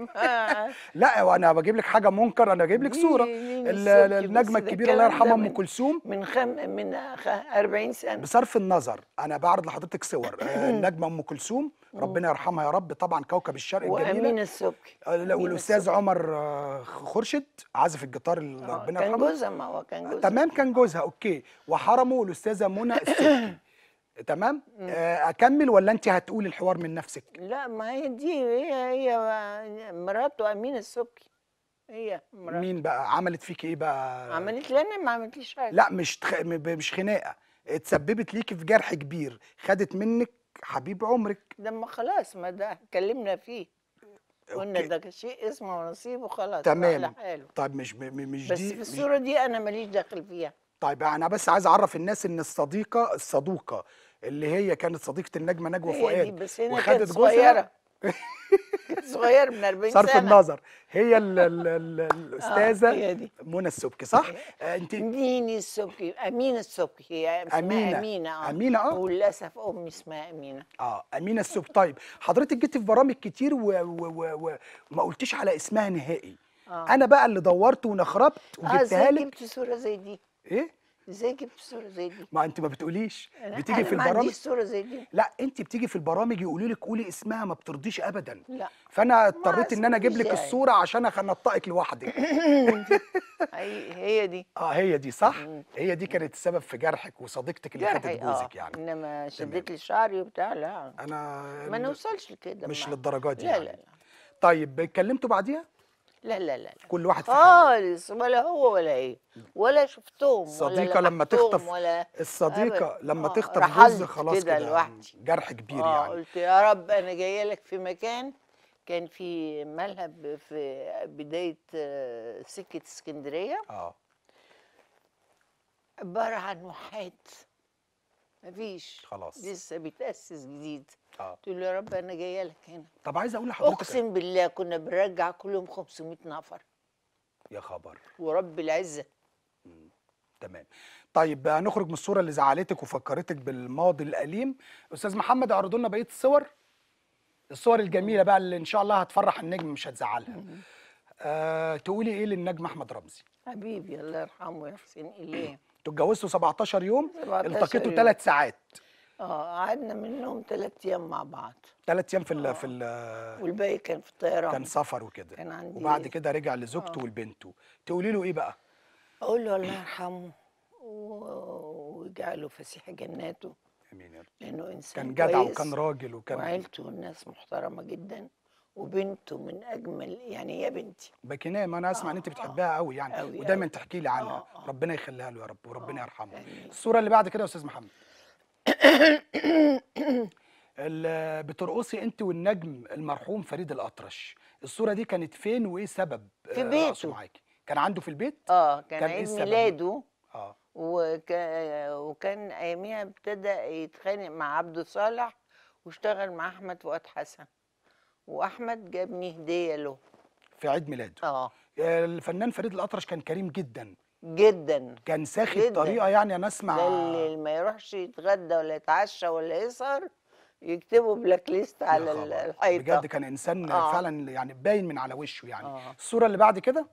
S1: لا وانا بجيب لك حاجه منكر، انا جايب لك صوره.
S2: نيني السبكي.
S1: النجمه
S2: بس ده
S1: الكبيره الله
S2: الكلام ده
S1: يرحمها ام كلثوم.
S2: من 40 سنه.
S1: بصرف النظر انا بعرض لحضرتك صور النجمه ام كلثوم ربنا يرحمها يا رب، طبعا كوكب الشرق الجميله.
S2: وامين السبكي.
S1: والاستاذ عمر خورشيد عازف الجيتار اللي ربنا
S2: كان
S1: يرحمه.
S2: جوزها. ما هو كان جوزها.
S1: تمام كان جوزها. اوكي. وحرمه الاستاذه منى السبكي. تمام. اكمل ولا انت هتقولي الحوار من نفسك؟
S2: لا ما هي دي هي مراته امين السبكي. هي مراته.
S1: مين بقى عملت فيكي ايه بقى؟
S2: عملت لي انا؟ ما عملتليش حاجه.
S1: لا مش خناقه، اتسببت ليكي في جرح كبير، خدت منك حبيب عمرك.
S2: ده ما خلاص، ما ده اتكلمنا فيه. قلنا
S1: أوكي.
S2: ده شيء اسمه ونصيب وخلاص.
S1: تمام.
S2: على حاله.
S1: طيب مش
S2: بس
S1: دي
S2: في الصوره دي انا ماليش دخل فيها.
S1: طيب انا بس عايز اعرف الناس ان الصدوقه اللي هي كانت صديقه النجمه نجوى
S2: هي دي
S1: فؤاد
S2: بس هنا
S1: وخدت
S2: كانت
S1: جوزها.
S2: صغيره. كانت صغيره من 40 سنه.
S1: صرف النظر هي الاستاذه
S2: هي دي
S1: منى السبكي صح؟ انت
S2: نيني السبكي. امينه السبكي. هي اسمها امينه.
S1: امينه.
S2: وللاسف امي اسمها امينه.
S1: امينه السبكي. طيب حضرتك جيتي في برامج كتير وما قلتيش على اسمها نهائي. انا بقى اللي دورت ونخربت وجبتها
S2: ازاي
S1: لك.
S2: جبت صوره زي دي؟
S1: ايه؟
S2: ازاي جبت صوره زي دي؟
S1: ما انت ما بتقوليش. بتيجي
S2: أنا
S1: في
S2: ما
S1: البرامج.
S2: عنديش صوره زي دي.
S1: لا انت بتيجي في البرامج يقولوا لك قولي اسمها ما بترضيش ابدا.
S2: لا
S1: فانا اضطريت ان انا اجيب لك
S2: اسميش يعني.
S1: الصوره عشان انطقك لوحدك.
S2: هي دي.
S1: هي دي صح. هي دي كانت السبب في جرحك وصديقتك اللي خدت جوزك يعني.
S2: انما شدت لي شعري وبتاع لا.
S1: انا
S2: ما نوصلش لكده.
S1: مش للدرجه دي
S2: لا
S1: يعني.
S2: لا لا
S1: طيب اتكلمتوا بعديها؟
S2: لا لا لا
S1: كل واحد في حاله.
S2: خالص. ولا هو ولا ايه ولا شفتهم
S1: الصديقه
S2: ولا
S1: لما
S2: لمحتهم
S1: تخطف
S2: ولا
S1: الصديقه لما تخطف
S2: رحلت
S1: جوز خلاص
S2: كده
S1: كده
S2: لوحدي.
S1: جرح كبير يعني.
S2: قلت يا رب انا جايه لك في مكان كان في ملهب في بدايه سكه اسكندريه. عباره عن وحات. مفيش
S1: خلاص
S2: لسه بيتاسس جديد. قلت له يا رب انا جايه لك هنا.
S1: طب عايز اقول لحضرتك
S2: اقسم بالله كنا بنرجع كل يوم 500 نفر.
S1: يا خبر.
S2: ورب العزه.
S1: تمام. طيب هنخرج من الصوره اللي زعلتك وفكرتك بالماضي الاليم. استاذ محمد اعرضوا لنا بقيه الصور الجميله بقى اللي ان شاء الله هتفرح النجم مش هتزعلها. تقولي ايه للنجم احمد رمزي؟
S2: حبيبي الله يرحمه ويحسن اليه.
S1: انتوا اتجوزتوا 17 يوم
S2: 17
S1: التقيتوا
S2: يوم.
S1: 3 ساعات.
S2: قعدنا منهم 3 ايام مع بعض.
S1: 3 ايام
S2: والباقي كان في الطيران.
S1: كان سفر وكده.
S2: كان عندي
S1: وبعد كده رجع لزوجته ولبنته. تقولي له ايه بقى؟
S2: اقول له الله يرحمه ويجعله فسيح جناته.
S1: امين يا رب.
S2: لانه انسان
S1: كان جدع
S2: كويس
S1: وكان راجل وكان
S2: وعيلته الناس محترمه جدا وبنته من اجمل، يعني هي بنتي.
S1: باكينام، انا اسمع ان انت بتحبها قوي يعني،
S2: قوي
S1: ودايما
S2: قوي.
S1: تحكي لي عنها.
S2: اه.
S1: ربنا يخليها له يا رب، وربنا يرحمها.
S2: آمين.
S1: الصوره اللي بعد كده يا استاذ محمد، بترقصي انت والنجم المرحوم فريد الأطرش. الصوره دي كانت فين وايه سبب
S2: في
S1: رقصه
S2: بيته.
S1: معاكي؟ كان عنده في البيت؟
S2: كان
S1: كان ايه
S2: عيد
S1: السبب؟
S2: ميلاده،
S1: اه
S2: وكان اياميها ابتدى يتخانق مع عبده صالح، واشتغل مع احمد فؤاد حسن، واحمد جابني هديه له.
S1: في عيد ميلاده.
S2: اه.
S1: الفنان فريد الأطرش كان كريم جدا،
S2: جدا
S1: كان ساخي
S2: جدا.
S1: بطريقه يعني، انا
S2: ده
S1: اسمع.
S2: اللي ما يروحش يتغدى ولا يتعشى ولا يسهر يكتبوا بلاك ليست
S1: يا
S2: على
S1: خبر،
S2: الحيطه.
S1: بجد كان انسان
S2: اه.
S1: فعلا يعني باين من على وشه يعني.
S2: اه.
S1: الصوره اللي بعد كده،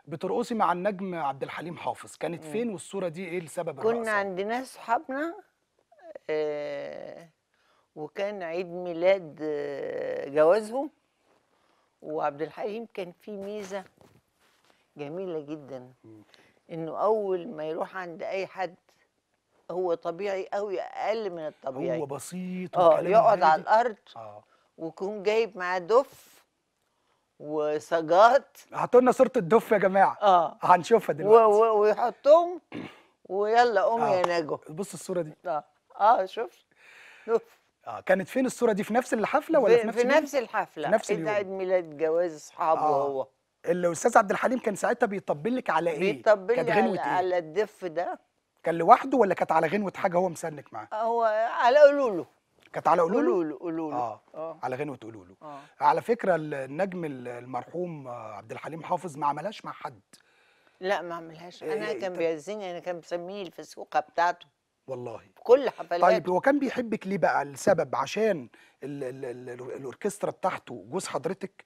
S1: بترقصي مع النجم عبد الحليم حافظ، كانت فين؟ والصوره دي ايه السبب
S2: كنا
S1: الرقصه؟
S2: عند ناس صحابنا، وكان عيد ميلاد جوازهم، وعبد الحليم كان فيه ميزه جميله جدا، انه اول ما يروح عند اي حد هو طبيعي قوي، اقل من الطبيعي.
S1: هو بسيط وكلامه
S2: يقعد على
S1: هادي.
S2: الارض،
S1: اه
S2: ويكون جايب معاه دف وسجات.
S1: هاتوا لنا صوره الدف يا جماعه،
S2: اه.
S1: هنشوفها دلوقتي.
S2: ويحطهم، ويلا قوم
S1: اه
S2: يا نجو.
S1: بص الصوره دي.
S2: شوف دف.
S1: كانت فين الصوره دي؟ في نفس الحفله ولا في نفس
S2: في
S1: اليوم؟
S2: نفس الحفله،
S1: في نفس
S2: عيد
S1: اليوم.
S2: ميلاد جواز اصحابه هو.
S1: الاستاذ عبد الحليم كان ساعتها بيطبل لك على ايه؟
S2: بيطبل
S1: كانت
S2: لي
S1: غنوه ايه؟
S2: على الدف ده.
S1: كان لوحده ولا كانت على غنوه حاجه هو مسنك معاه؟
S2: هو على قولوله.
S1: كانت على قولوله؟
S2: قولوله.
S1: على غنوه قولوله.
S2: اه.
S1: على فكره النجم المرحوم عبد الحليم حافظ ما عملهاش مع حد.
S2: لا ما عملهاش، انا كان
S1: طب
S2: بيعزني، انا كان مسميه الفسوقه بتاعته
S1: والله.
S2: في كل حفلاته.
S1: طيب هو كان بيحبك ليه بقى؟ السبب عشان الاوركسترا بتاعته جوز حضرتك،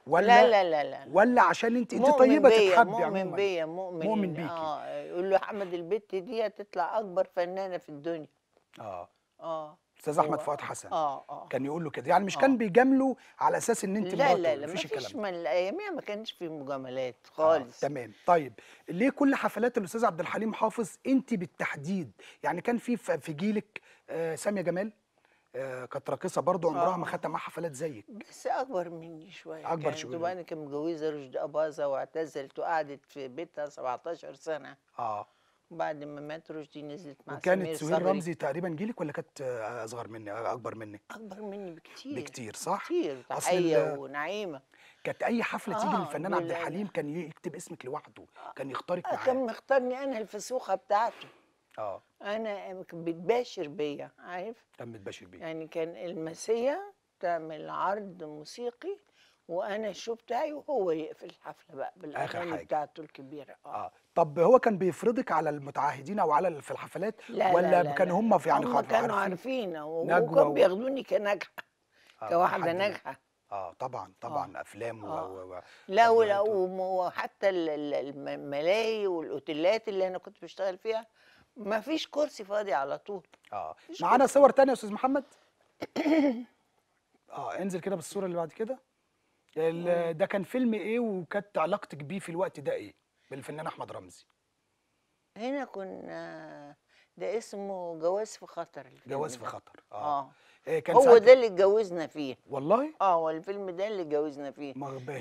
S2: لا
S1: ولا
S2: لا لا لا
S1: ولا عشان انت
S2: مؤمن
S1: طيبه
S2: بيا،
S1: تتحبي
S2: مؤمن
S1: عموما؟
S2: بيا، مؤمن
S1: مؤمن بيكي.
S2: يقول له احمد البت دي هتطلع اكبر فنانه في الدنيا.
S1: اه
S2: اه.
S1: استاذ احمد فؤاد حسن
S2: اه.
S1: كان يقول له كده يعني، مش كان بيجامله على اساس ان انت
S2: لا
S1: مراته؟
S2: لا لا،
S1: مفيش
S2: ما
S1: الكلام
S2: فيش،
S1: ده.
S2: من اياميها ما كانش في مجاملات خالص.
S1: تمام. طيب ليه كل حفلات الاستاذ عبد الحليم حافظ انت بالتحديد؟ يعني كان في جيلك ساميه جمال، كانت راقصه برضو، عمرها ما خدت معاها حفلات زيك.
S2: بس اكبر مني شويه،
S1: اكبر
S2: كانت
S1: شويه.
S2: وبعدين كانت متجوزه رشدي اباظه واعتزلت وقعدت في بيتها 17 سنه.
S1: اه
S2: بعد ما مات رشدي نزلت مع
S1: وكانت
S2: سمير
S1: سهير
S2: صبري.
S1: رمزي تقريبا جيلك، ولا كانت اصغر مني اكبر منك؟
S2: اكبر مني بكتير.
S1: بكتير صح.
S2: كتير.
S1: اصل
S2: تحيه ونعيمه.
S1: كانت اي حفله تيجي للفنان عبد
S2: دول
S1: الحليم كان يكتب اسمك لوحده، كان يختارك معاه.
S2: كان مختارني انا الفسوخه بتاعته.
S1: اه
S2: انا كان بتباشر بيا، عارف.
S1: كان متباشر بيه.
S2: يعني كان المسيه تعمل عرض موسيقي، وانا الشو بتاعي، وهو يقفل الحفله بقى بالاغاني
S1: حاجة.
S2: بتاعته الكبيره.
S1: طب هو كان بيفرضك على المتعهدين او على في الحفلات،
S2: لا
S1: ولا
S2: لا لا
S1: كان
S2: لا.
S1: هم في يعني
S2: هم كانوا
S1: عارفين؟
S2: عارفين،
S1: نجوى
S2: وكانوا بياخدوني كناجحه، كواحده
S1: حد
S2: ناجحه.
S1: طبعا افلام
S2: لا ولا
S1: وفيديوهات
S2: وحتى الملاهي والاوتيلات اللي انا كنت بشتغل فيها ما فيش كرسي فاضي على طول. مفيش
S1: معانا
S2: كرسي.
S1: صور تانية يا استاذ محمد. انزل كده بالصوره اللي بعد كده. ده كان فيلم ايه، وكانت علاقتك بيه في الوقت ده ايه بالفنان احمد رمزي؟
S2: هنا كنا، ده اسمه جواز في خطر. الفيلم
S1: جواز في
S2: ده.
S1: خطر. كان
S2: هو ده اللي اتجوزنا فيه.
S1: والله.
S2: هو الفيلم ده اللي اتجوزنا فيه.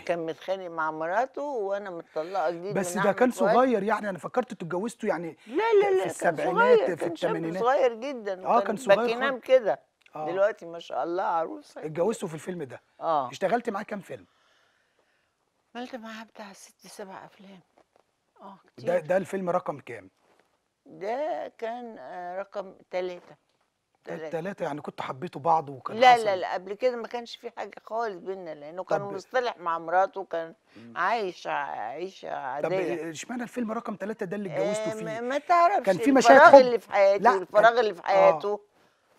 S2: كان متخانق مع مراته وانا متطلقه جديد
S1: بس
S2: من
S1: ده كان
S2: أحمد فؤاد.
S1: صغير يعني، انا فكرت انتوا اتجوزتوا يعني
S2: لا لا لا،
S1: في السبعينات
S2: كان
S1: في
S2: كان شاب
S1: الثمانينات.
S2: صغير جدا.
S1: كان صغير
S2: باكينام كده.
S1: آه.
S2: دلوقتي ما شاء الله عروسه.
S1: اتجوزتوا في الفيلم ده؟ اشتغلت معاه كام فيلم؟
S2: عملت معاه بتاع 6 7 افلام. كتير.
S1: ده الفيلم رقم كام؟
S2: ده كان رقم 3.
S1: 3 يعني كنتوا حبيتوا بعض وكان
S2: لا
S1: حصل؟
S2: لا لا، قبل كده ما كانش في حاجه خالص بينا، لانه كان
S1: طب
S2: مصطلح مع مراته، كان عايش عيشه
S1: طب
S2: عاديه.
S1: اشمعنى الفيلم رقم 3 ده اللي اتجوزتوا فيه؟
S2: ما تعرفش،
S1: كان في مشاهد
S2: الفراغ
S1: حب؟
S2: اللي في حياتي
S1: لا
S2: والفراغ اللي في حياته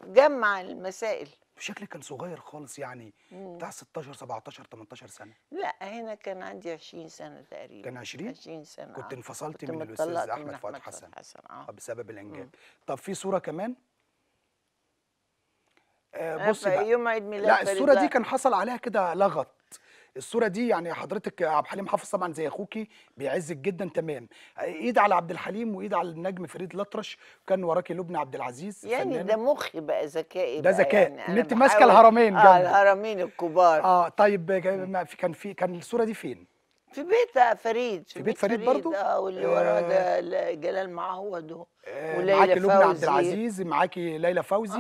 S2: جمع المسائل.
S1: شكلك كان صغير خالص يعني، بتاع 16 17 18 سنه.
S2: لا هنا كان عندي 20 سنه تقريبا.
S1: كان
S2: 20 سنه.
S1: كنت انفصلت
S2: كنت
S1: من الاستاذ
S2: متطلقت
S1: احمد
S2: من
S1: فؤاد حسن
S2: حسن.
S1: بسبب الانجاب. طب في صوره كمان. بصي بقى،
S2: يوم عيد ميلاد
S1: لا
S2: فريد.
S1: الصوره دي كان حصل عليها كده لغط، الصوره دي يعني حضرتك عبد الحليم حافظ طبعا زي اخوكي بيعزك جدا، تمام. ايد على عبد الحليم وايد على النجم فريد الأطرش، وكان وراكي لبنى عبد العزيز
S2: يعني
S1: فنانه.
S2: ده مخي بقى ذكائي
S1: ده
S2: بقى،
S1: ذكاء
S2: يعني
S1: ان
S2: انا
S1: انت ماسكه
S2: بحاول.
S1: الهرمين جنبك.
S2: الهرمين الكبار.
S1: طيب كان الصوره دي فين؟
S2: في بيت فريد،
S1: في بيت فريد برضو.
S2: واللي وراه
S1: آه
S2: ده جلال معوض وليلى
S1: معاكي لبنى عبد
S2: فوزي.
S1: العزيز، معاكي ليلى فوزي،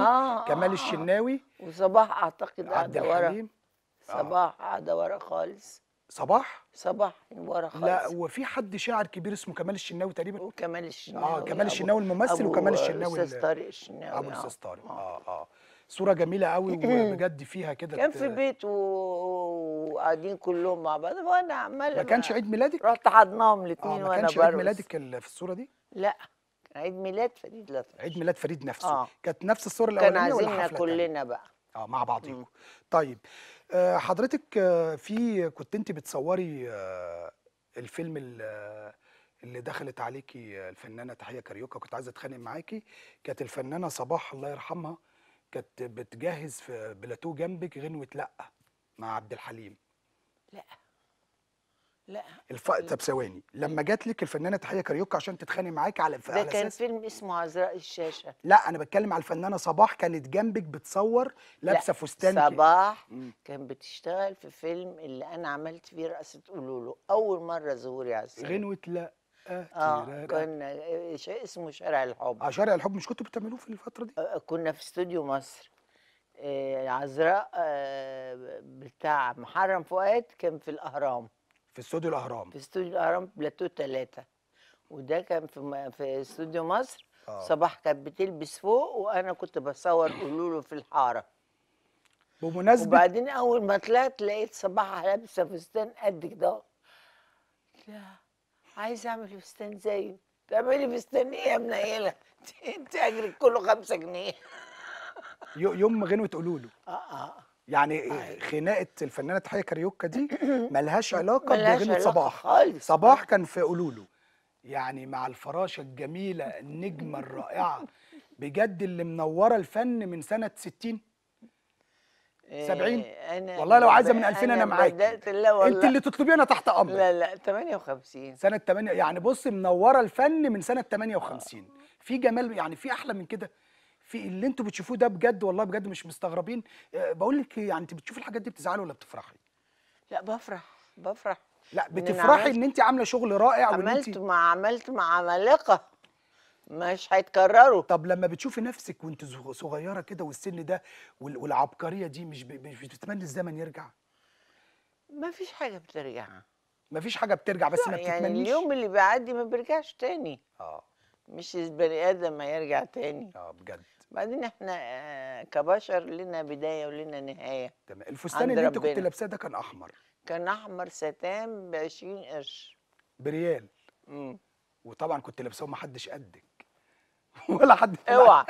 S1: كمال الشناوي،
S2: وصباح اعتقد
S1: عبد
S2: قاعده ورا.
S1: الحليم. اه
S2: صباح قاعده ورا خالص.
S1: صباح.
S2: صباح ورا
S1: لا،
S2: خالص.
S1: وفي حد شاعر كبير اسمه كمال الشناوي تقريبا.
S2: وكمال الشناوي
S1: كمال الشناوي الممثل، وكمال الشناوي
S2: استاذ طارق
S1: ابو
S2: الشناوي.
S1: الاستاذ طارق. صوره جميله قوي، وبجد فيها كده
S2: كان في بيت وقاعدين كلهم مع بعض، وانا عماله
S1: ما كانش عيد ميلادك؟
S2: رحت حضناهم الاثنين
S1: ما
S2: وانا
S1: كانش عيد
S2: برقص.
S1: ميلادك في الصوره دي؟
S2: لا، كان عيد ميلاد فريد الأطرش.
S1: عيد ميلاد فريد نفسه. كانت نفس الصوره
S2: كان
S1: الاولانيه ولا
S2: عازمنا
S1: حفله تانية؟
S2: كلنا بقى.
S1: مع بعضيكم. طيب حضرتك كنت انت بتصوري الفيلم اللي دخلت عليكي الفنانه تحيه كاريوكا، كنت عايزه اتخانق معاكي. كانت الفنانه صباح الله يرحمها كانت بتجهز في بلاتو جنبك غنوه لا مع عبد الحليم.
S2: لا لا.
S1: طب ثواني، لما جات لك الفنانه تحيه كاريوكا عشان تتخانق معاكي على
S2: ده كان فيلم اسمه عذراء الشاشه.
S1: لا، انا بتكلم على الفنانه صباح، كانت جنبك بتصور لابسه فستان
S2: صباح كان بتشتغل في فيلم اللي انا عملت فيه رقصه قولوله اول مره ظهوري على السينما.
S1: غنوه لا.
S2: كان اسمه شارع الحب.
S1: شارع الحب. مش كنتوا بتعملوه في الفتره دي؟
S2: كنا في استوديو مصر. عذراء بتاع محرم فؤاد كان في الاهرام.
S1: في استوديو الاهرام.
S2: في استوديو الاهرام بلاتو 3. وده كان في استوديو مصر. صباح كانت بتلبس فوق وانا كنت بصور قولوله في الحاره.
S1: بمناسبه
S2: وبعدين اول ما طلعت لقيت صباح لابسه فستان قد كده. لا، عايزه اعمل فستان زيه. تعملي فستان ايه يا منيله؟ انت اجرك كله 5 جنيه.
S1: يوم غنوه قولوله. يعني خناقه الفنانه تحيه كاريوكا دي ملهاش علاقه بغنوه صباح
S2: خالص.
S1: صباح كان في قولوله. يعني مع الفراشه الجميله النجمه الرائعه بجد اللي منوره الفن من سنه 60 70. والله لو عايزه من 2000 انا معاكي. انت اللي تطلبيه انا تحت امرك.
S2: لا 58
S1: سنه 8. يعني بص، منوره الفن من سنه 58. في جمال يعني، في احلى من كده؟ في اللي انتوا بتشوفوه ده بجد والله بجد مش مستغربين. بقول لك يعني، انت بتشوفي الحاجات دي بتزعلي ولا بتفرحي؟
S2: لا، بفرح.
S1: لا، بتفرحي ان انت عامله شغل رائع.
S2: عملت مع عمالقه مش هيتكرروا.
S1: طب لما بتشوفي نفسك وانت صغيره كده والسن ده والعبقريه دي، مش بتتمني الزمن يرجع؟
S2: ما فيش حاجه بترجع.
S1: ما فيش حاجه بترجع، بس ما بتتمنيش.
S2: يعني اليوم اللي بيعدي ما بيرجعش تاني. مش البني ادم ما يرجع تاني.
S1: بجد.
S2: بعدين احنا كبشر لنا بدايه ولنا نهايه.
S1: تمام. الفستان اللي انت كنت لابساه ده كان احمر؟
S2: كان احمر ستان ب20 قرش.
S1: بريال. وطبعا كنت لابساه ومحدش قدك ولا حد.
S2: اوعى.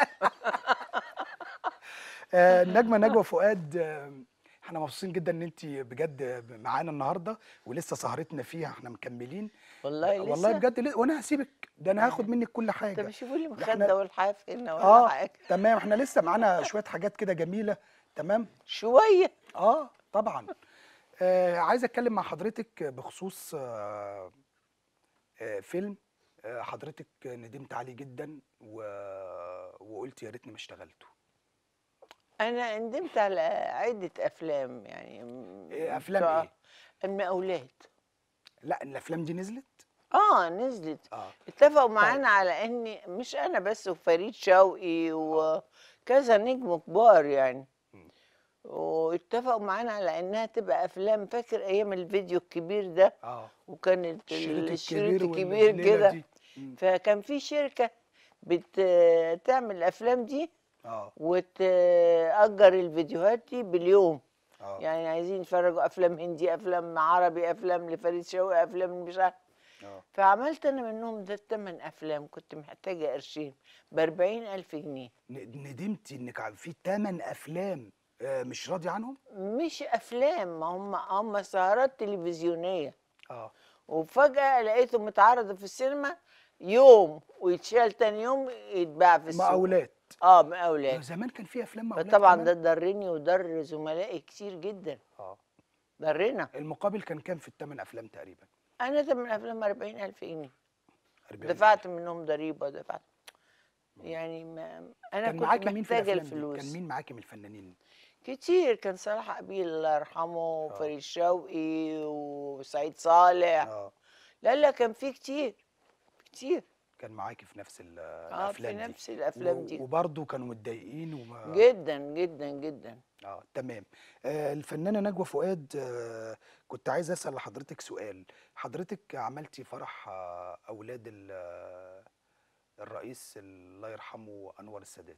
S1: النجمه نجوى فؤاد، احنا مبسوطين جدا ان انت بجد معانا النهارده، ولسه سهرتنا فيها احنا مكملين.
S2: والله لسه.
S1: والله بجد وانا هسيبك ده، انا هاخد منك كل حاجه.
S2: طب شوفوا لي مخده والحاف هنا ولا حاجه.
S1: تمام. احنا لسه معانا شويه حاجات كده جميله. تمام.
S2: شويه.
S1: طبعا. عايز اتكلم مع حضرتك بخصوص فيلم حضرتك ندمت عليه جدا وقلت يا ريتني ما اشتغلته.
S2: انا ندمت على عده افلام يعني.
S1: افلام ايه؟
S2: المقاولات.
S1: لا، الافلام دي نزلت؟
S2: نزلت. اتفقوا معانا على اني مش انا بس، وفريد شوقي وكذا نجم كبار يعني. واتفقوا معانا على انها تبقى افلام. فاكر ايام الفيديو الكبير ده؟ وكان الشريط الكبير كده. فكان في شركه بتعمل الافلام دي وتأجر الفيديوهات دي باليوم. يعني عايزين يتفرجوا افلام هندي، افلام عربي، افلام لفريد شوقي، افلام مش عارف. فعملت انا منهم ده 8 افلام. كنت محتاجه قرشين ب40,000 جنيه.
S1: ندمتي انك في 8 افلام مش راضي عنهم؟
S2: مش افلام، هم سهرات تلفزيونيه. وفجاه لقيته متعرض في السينما يوم ويتشال تاني يوم يتباع في السوق.
S1: مقاولات.
S2: مقاولات.
S1: زمان كان في افلام مقاولات.
S2: طبعا ده ضرني وضر زملائي كتير جدا. ضرنا.
S1: المقابل كان كام في الثمان افلام تقريبا؟
S2: انا ده من افلام 40,000 جنيه
S1: 40.
S2: دفعت منهم ضريبه، دفعت يعني ما انا
S1: كان
S2: كنت
S1: معاكي مين في
S2: محتاجه
S1: الافلام دي؟
S2: الفلوس.
S1: كان مين معاكي من الفنانين؟
S2: كتير، كان صلاح قبيل الله يرحمه وفريد شوقي وسعيد صالح.
S1: اه
S2: لا كان في كتير كتير.
S1: كان معاكي في نفس
S2: في
S1: الافلام دي؟
S2: نفس الافلام دي
S1: وبرضه كانوا متضايقين وما
S2: جدا جدا جدا.
S1: تمام. الفنانه نجوى فؤاد، كنت عايز اسال لحضرتك سؤال. حضرتك عملتي فرح اولاد الرئيس الله يرحمه انور السادات،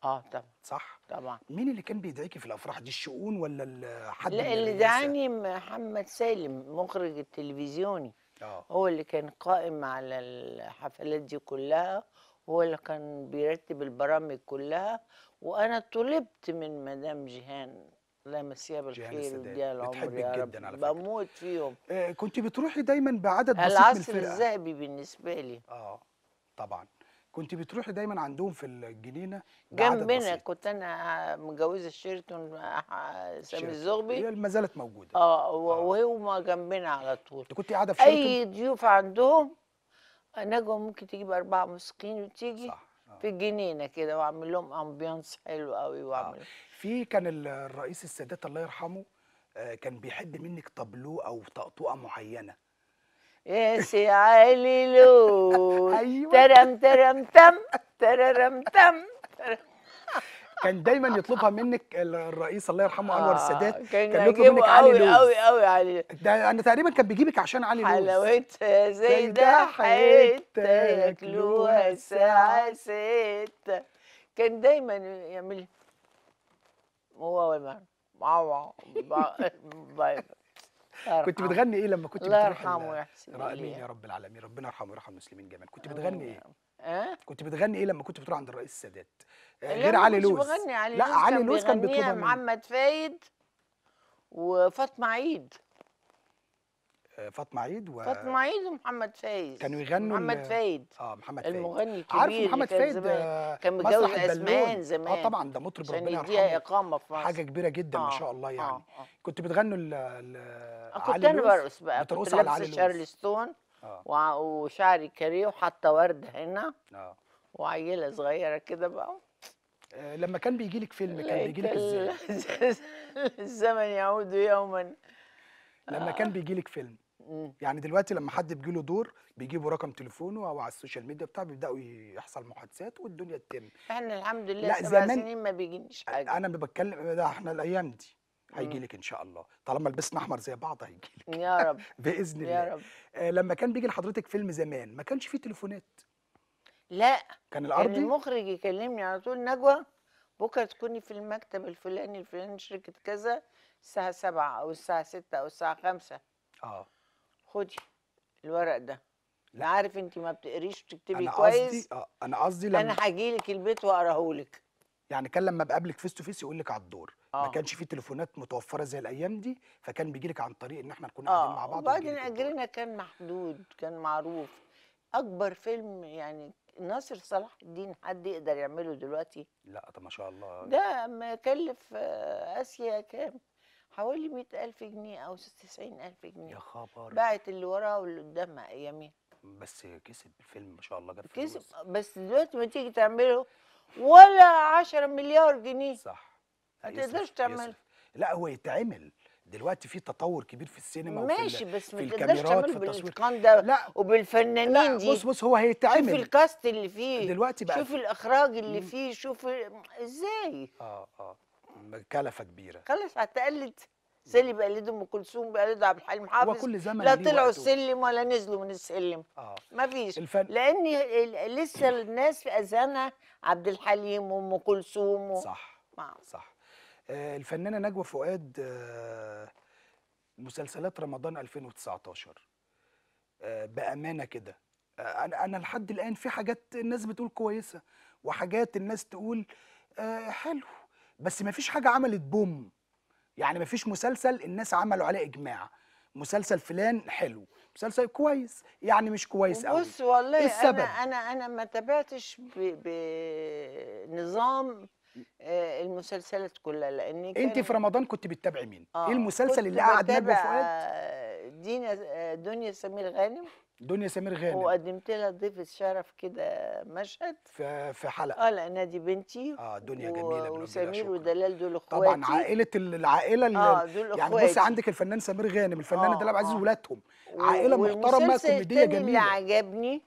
S2: طبعا
S1: صح؟
S2: طبعا.
S1: مين اللي كان بيدعيكي في الافراح دي، الشؤون ولا حد
S2: لا،
S1: من
S2: اللي
S1: الرئاسه؟
S2: دعاني محمد سالم مخرج التلفزيوني، هو اللي كان قائم على الحفلات دي كلها، هو اللي كان بيرتب البرامج كلها. وانا طلبت من مدام جيهان، الله يمسيها بالخير ويديها العمر
S1: بتحبك
S2: يا رب،
S1: جدا على فكره.
S2: بموت فيهم.
S1: كنت بتروحي دايما بعدد بسيط من
S2: العصر
S1: الفرقه.
S2: الذهبي بالنسبه لي.
S1: طبعا كنت بتروحي دايما عندهم في الجنينه بعدد
S2: جنبنا،
S1: بسيط.
S2: كنت انا متجوزه شيرتون سامي
S1: شيرتون.
S2: الزغبي.
S1: هي ما زالت موجوده.
S2: وهو جنبنا على طول.
S1: انت كنت قاعده في شيرتون؟
S2: اي ضيوف عندهم نجوى ممكن تجيب 4 موسيقيين وتيجي
S1: صح.
S2: في الجنينه كده، واعمل لهم امبيانس حلو قوي واعمل
S1: كان الرئيس السادات الله يرحمه كان بيحب منك طابلوه او طقطوقه معينه.
S2: يا سي علي لو
S1: أيوة.
S2: ترم ترم تم تررم تم.
S1: كان دايما يطلبها منك الرئيس الله يرحمه انور السادات،
S2: كان
S1: يطلب منك علي
S2: قوي
S1: لوز.
S2: قوي قوي علي.
S1: ده انا تقريبا كان بيجيبك عشان علي لوز.
S2: حلاوتها زي ده حته ياكلوها الساعه 6. كان دايما يعمل هو
S1: كنت بتغني ايه لما كنت
S2: الله
S1: بتروحي
S2: يرحمه ويحسن
S1: امين
S2: اليه
S1: يا رب العالمين، ربنا يرحمه ويرحم المسلمين جميعا. كنت بتغني
S2: ايه؟
S1: كنت بتغني ايه لما كنت بتروح عند الرئيس السادات
S2: غير
S1: علي لوز؟
S2: بغني علي
S1: لا
S2: لوز،
S1: علي لوز كان
S2: بيغنيها
S1: بيطلبها مني.
S2: محمد فايد وفاطمه عيد.
S1: فاطمه عيد
S2: فاطمه عيد ومحمد فايد
S1: كانوا يغنوا
S2: محمد فايد.
S1: محمد فايد
S2: المغني الكبير
S1: عارفه محمد فايد
S2: كان متجوز اسمان زمان.
S1: طبعا ده مطرب
S2: عشان
S1: ربنا
S2: يديها
S1: يرحمه،
S2: اقامه في مصر،
S1: حاجه كبيره جدا ما شاء الله يعني. كنت بتغنوا
S2: كنت انا برقص بقى، كنت
S1: بترقصوا على
S2: لابسه
S1: علي
S2: شارلستون وشعري كاريه وحاطه ورده هنا وعيله صغيره كده بقى.
S1: لما كان بيجي لك فيلم كان بيجي لك ازاي؟
S2: الزمن يعود يوما.
S1: لما كان بيجي لك فيلم يعني دلوقتي لما حد بيجي له دور بيجيبوا رقم تليفونه او على السوشيال ميديا بتاع، بيبداوا يحصل محادثات والدنيا تتم.
S2: احنا الحمد لله
S1: لا
S2: 7
S1: زمان
S2: سنين ما بيجينيش حاجه.
S1: انا بتكلم ده احنا الايام دي هيجي لك ان شاء الله، طالما لبسنا احمر زي بعض هيجي لك
S2: يا رب
S1: باذن الله
S2: يا رب.
S1: لما كان بيجي لحضرتك فيلم زمان ما كانش فيه تليفونات؟
S2: لا،
S1: كان
S2: كان
S1: الارضي
S2: المخرج يكلمني على طول، نجوى بكره تكوني في المكتب الفلاني شركه كذا الساعه 7 او الساعه 6 او الساعه 5. خدي الورق ده. لا عارف انت ما بتقريش وتكتبي كويس.
S1: انا قصدي لما
S2: انا هاجي لك البيت واقراه لك.
S1: يعني كان لما بقابلك فيس تو فيس يقول لك على الدور. ما كانش فيه تليفونات متوفره زي الايام دي، فكان بيجي لك عن طريق ان احنا نكون قاعدين مع بعض.
S2: وبعدين اجرنا كان محدود، كان معروف. اكبر فيلم يعني ناصر صلاح الدين حد يقدر يعمله دلوقتي؟
S1: لا ده ما شاء الله.
S2: ده مكلف اسيا كام؟ حوالي 100,000 جنيه او 90,000 جنيه.
S1: يا خبر.
S2: باعت اللي وراه واللي قدامها اياميها.
S1: بس كسب الفيلم ما شاء الله، جاب
S2: كسب.
S1: فلوس.
S2: بس دلوقتي ما تيجي تعمله ولا 10 مليار جنيه.
S1: صح.
S2: ما تقدرش تعمله.
S1: لا هو يتعمل دلوقتي، في تطور كبير في السينما
S2: ماشي، بس
S1: في
S2: ما تقدرش
S1: الكاميرات
S2: تعمله
S1: في التصوير.
S2: بالاتقان ده.
S1: لا
S2: وبالفنانين
S1: لا
S2: دي.
S1: بص هو هيتعمل.
S2: شوف الكاست اللي فيه
S1: دلوقتي بقى،
S2: شوف الاخراج اللي فيه، شوف ازاي.
S1: كلفه كبيره.
S2: خلاص هتقلد زي اللي بيقلدوا ام كلثوم، بيقلدوا عبد الحليم حافظ.
S1: وكل زمن
S2: لا
S1: ليه
S2: طلعوا
S1: وقته.
S2: السلم ولا نزلوا من السلم. مفيش. لان لسه الناس في اذهانها عبد الحليم وام كلثوم
S1: صح. صح. الفنانه نجوى فؤاد، مسلسلات رمضان 2019 بامانه كده، انا لحد الان في حاجات الناس بتقول كويسه وحاجات الناس تقول حلو، بس ما فيش حاجه عملت بوم. يعني ما فيش مسلسل الناس عملوا عليه اجماع، مسلسل فلان حلو، مسلسل كويس، يعني مش كويس قوي.
S2: بص والله
S1: إيه السبب؟
S2: انا ما تابعتش بنظام المسلسلات كلها لان
S1: انت
S2: كان
S1: في رمضان كنت بتتابعي مين؟ ايه
S2: اه
S1: المسلسل
S2: كنت
S1: اللي قعد نجوى
S2: بتابع
S1: فؤاد؟
S2: دنيا سمير غانم،
S1: دنيا سمير غانم
S2: وقدمت لها ضيف الشرف كده مشهد.
S1: في حلقه.
S2: لانها دي بنتي
S1: اه دنيا جميله، بنوجه لها
S2: وسمير
S1: شكر.
S2: ودلال دول
S1: طبعا
S2: اخواتي.
S1: عائله العائله
S2: دول
S1: يعني بصي،
S2: اخواتي.
S1: عندك الفنان سمير غانم، الفنانه دلال عبد العزيز،
S2: اه
S1: ولادهم عائله محترمه
S2: والمسلسل
S1: كوميديه
S2: التاني اللي
S1: جميله.
S2: عجبني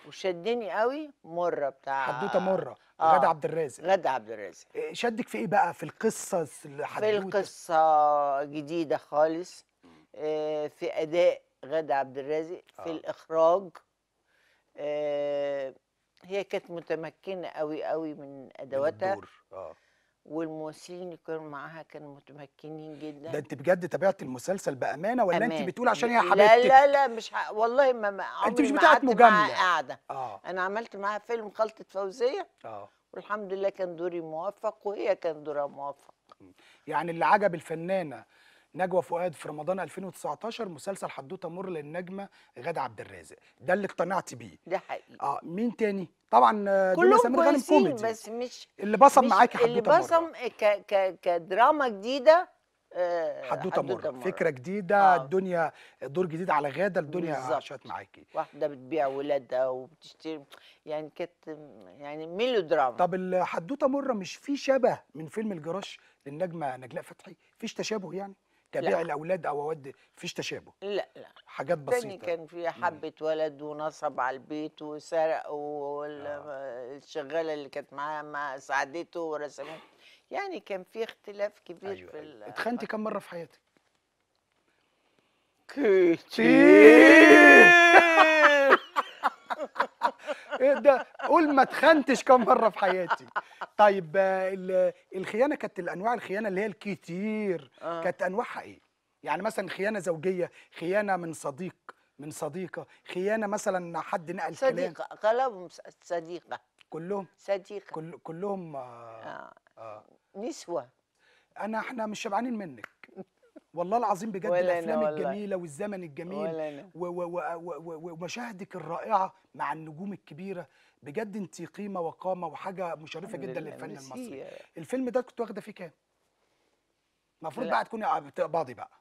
S2: وشدني قوي مرة
S1: حدوته
S2: بتاع
S1: مره، غادة عبد الرازق.
S2: غادة عبد الرازق.
S1: شدك في ايه بقى في القصه
S2: في
S1: الحدوته؟
S2: القصة جديدة خالص، في أداء غادة عبد الرازق، في
S1: اه
S2: الإخراج. هي كانت متمكنة قوي قوي من
S1: من
S2: أدواتها،
S1: الدور. اه
S2: والممثلين اللي كانوا معاها كانوا متمكنين
S1: ده
S2: جدا.
S1: انت بجد تابعت المسلسل بامانه، ولا انت
S2: أمان.
S1: بتقول عشان هي
S2: لا
S1: حبيبتك؟
S2: لا لا، مش والله ما
S1: انت
S2: عمري
S1: مش
S2: ما
S1: بتاعت
S2: قعدت معاها
S1: مجامله.
S2: قاعدة.
S1: اه
S2: أنا عملت معاها فيلم خلطة فوزية،
S1: اه
S2: والحمد لله كان دوري موفق وهي كان دورها موفق.
S1: يعني اللي عجب الفنانه نجوى فؤاد في رمضان 2019 مسلسل حدوته مر للنجمه غادة عبد الرازق، ده اللي اقتنعت بيه.
S2: ده حقيقي.
S1: مين تاني؟ طبعا دنيا
S2: كلهم
S1: سمير غانم
S2: كويسين،
S1: كوميدي.
S2: بس مش
S1: اللي بصم
S2: مش
S1: معاكي
S2: اللي
S1: حدوته مره.
S2: بصم كدراما جديده.
S1: حدوته مره
S2: مره.
S1: فكره جديده،
S2: اه
S1: الدنيا دور جديد على غادة، الدنيا عاشت
S2: بالظبط.
S1: معاكي.
S2: واحده بتبيع ولادها وبتشتري، يعني كانت يعني ميلو دراما.
S1: طب الحدوته مره مش في شبه من فيلم الجراش للنجمه نجلاء فتحي؟ فيش تشابه يعني
S2: لا
S1: كبيع الاولاد او اود؟ فيش تشابه،
S2: لا لا.
S1: حاجات
S2: تاني
S1: بسيطه.
S2: كان فيها
S1: مم.
S2: حبة ولد ونصب على البيت وسرق،
S1: اه
S2: والشغالة اللي كانت معاه ما ساعدته ورسمته. يعني كان في اختلاف كبير
S1: ايوه
S2: في
S1: ايوه. اتخنتي كم مره في حياتك؟ كتير.
S2: كتير.
S1: ايه ده؟ قول ما اتخنتش كم مره في حياتي. طيب الخيانه كانت الانواع، الخيانه اللي هي الكتير
S2: اه
S1: كانت انواعها ايه؟ يعني مثلا خيانه زوجيه، خيانه من صديق، من صديقه، خيانه مثلا حد نقل كلام.
S2: صديقة، غلبهم صديقة.
S1: كلهم
S2: صديقة.
S1: كلهم
S2: آه.
S1: آه.
S2: نسوة.
S1: احنا مش شبعانين منك والله العظيم بجد،
S2: ولا أنا
S1: الافلام
S2: والله.
S1: الجميله والزمن الجميل
S2: ولا أنا.
S1: ومشاهدك الرائعه مع النجوم الكبيره، بجد انت قيمه وقامه وحاجه مشرفه
S2: الحمد
S1: جدا
S2: لله،
S1: للفن
S2: ميرسي.
S1: المصري. الفيلم ده كنت واخده فيه كام؟ المفروض
S2: لا،
S1: بقى تكوني بتقبضي بقى،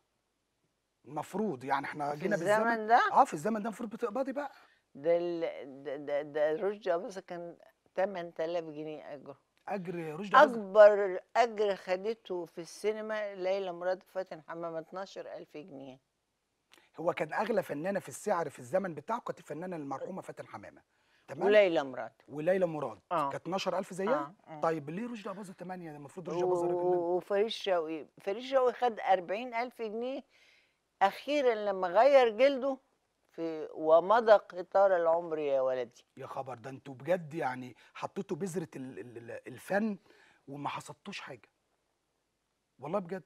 S1: المفروض يعني احنا
S2: في
S1: جينا بالزمن.
S2: الزمن ده
S1: في الزمن ده المفروض بتقبضي بقى.
S2: ده رشدي أباظة كان 8000 جنيه أجر.
S1: اجر رشدي أباظة.
S2: أكبر أجر خدته في السينما ليلى مراد وفاتن حمامة 12000 جنيه.
S1: هو كان اغلى فنانه في السعر في الزمن بتاعه كانت الفنانه المرحومه فاتن حمامه، تمام.
S2: وليلى مراد.
S1: وليلى مراد
S2: اه
S1: كانت 12000 زيها.
S2: اه.
S1: طيب ليه رشدي أباظة 8؟ ده المفروض رشدي أباظة راجل نجم.
S2: وفريد شوقي، فريد شوقي خد 40000 جنيه أخيرا لما غير جلده ومضى قطار العمر يا ولدي.
S1: يا خبر، ده انتوا بجد يعني حطيتوا بذرة الفن وما حصدتوش حاجة، والله بجد.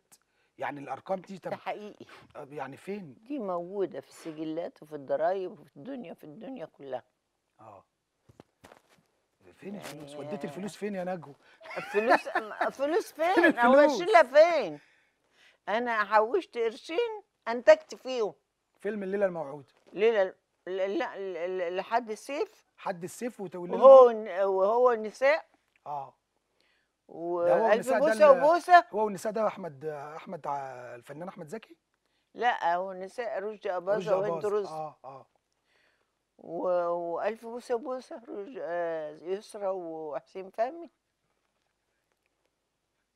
S1: يعني الأرقام دي
S2: ده
S1: طب
S2: حقيقي.
S1: يعني فين؟
S2: دي موجودة في السجلات وفي الضرايب وفي الدنيا كلها.
S1: اه فين الفلوس؟
S2: يعني
S1: وديت الفلوس فين يا نجوى؟
S2: الفلوس فلوس
S1: فين
S2: فين؟ أو
S1: الفلوس؟
S2: أشيلها فين؟ أنا حوشت قرشين أنتجت فيهم.
S1: فيلم الليلة الموعودة،
S2: ليلة لحد السيف،
S1: حد السيف والليلة
S2: وهو
S1: الموعودة.
S2: وهو النساء،
S1: اه ده هو
S2: وألف
S1: والنساء، ده
S2: بوسة وبوسة.
S1: هو والنساء ده الفنان أحمد زكي.
S2: لا، هو النساء رشدي
S1: رشدي
S2: أباظة وهند
S1: أباظة.
S2: رستم. وألف بوسة وبوسة يسرا وحسين فهمي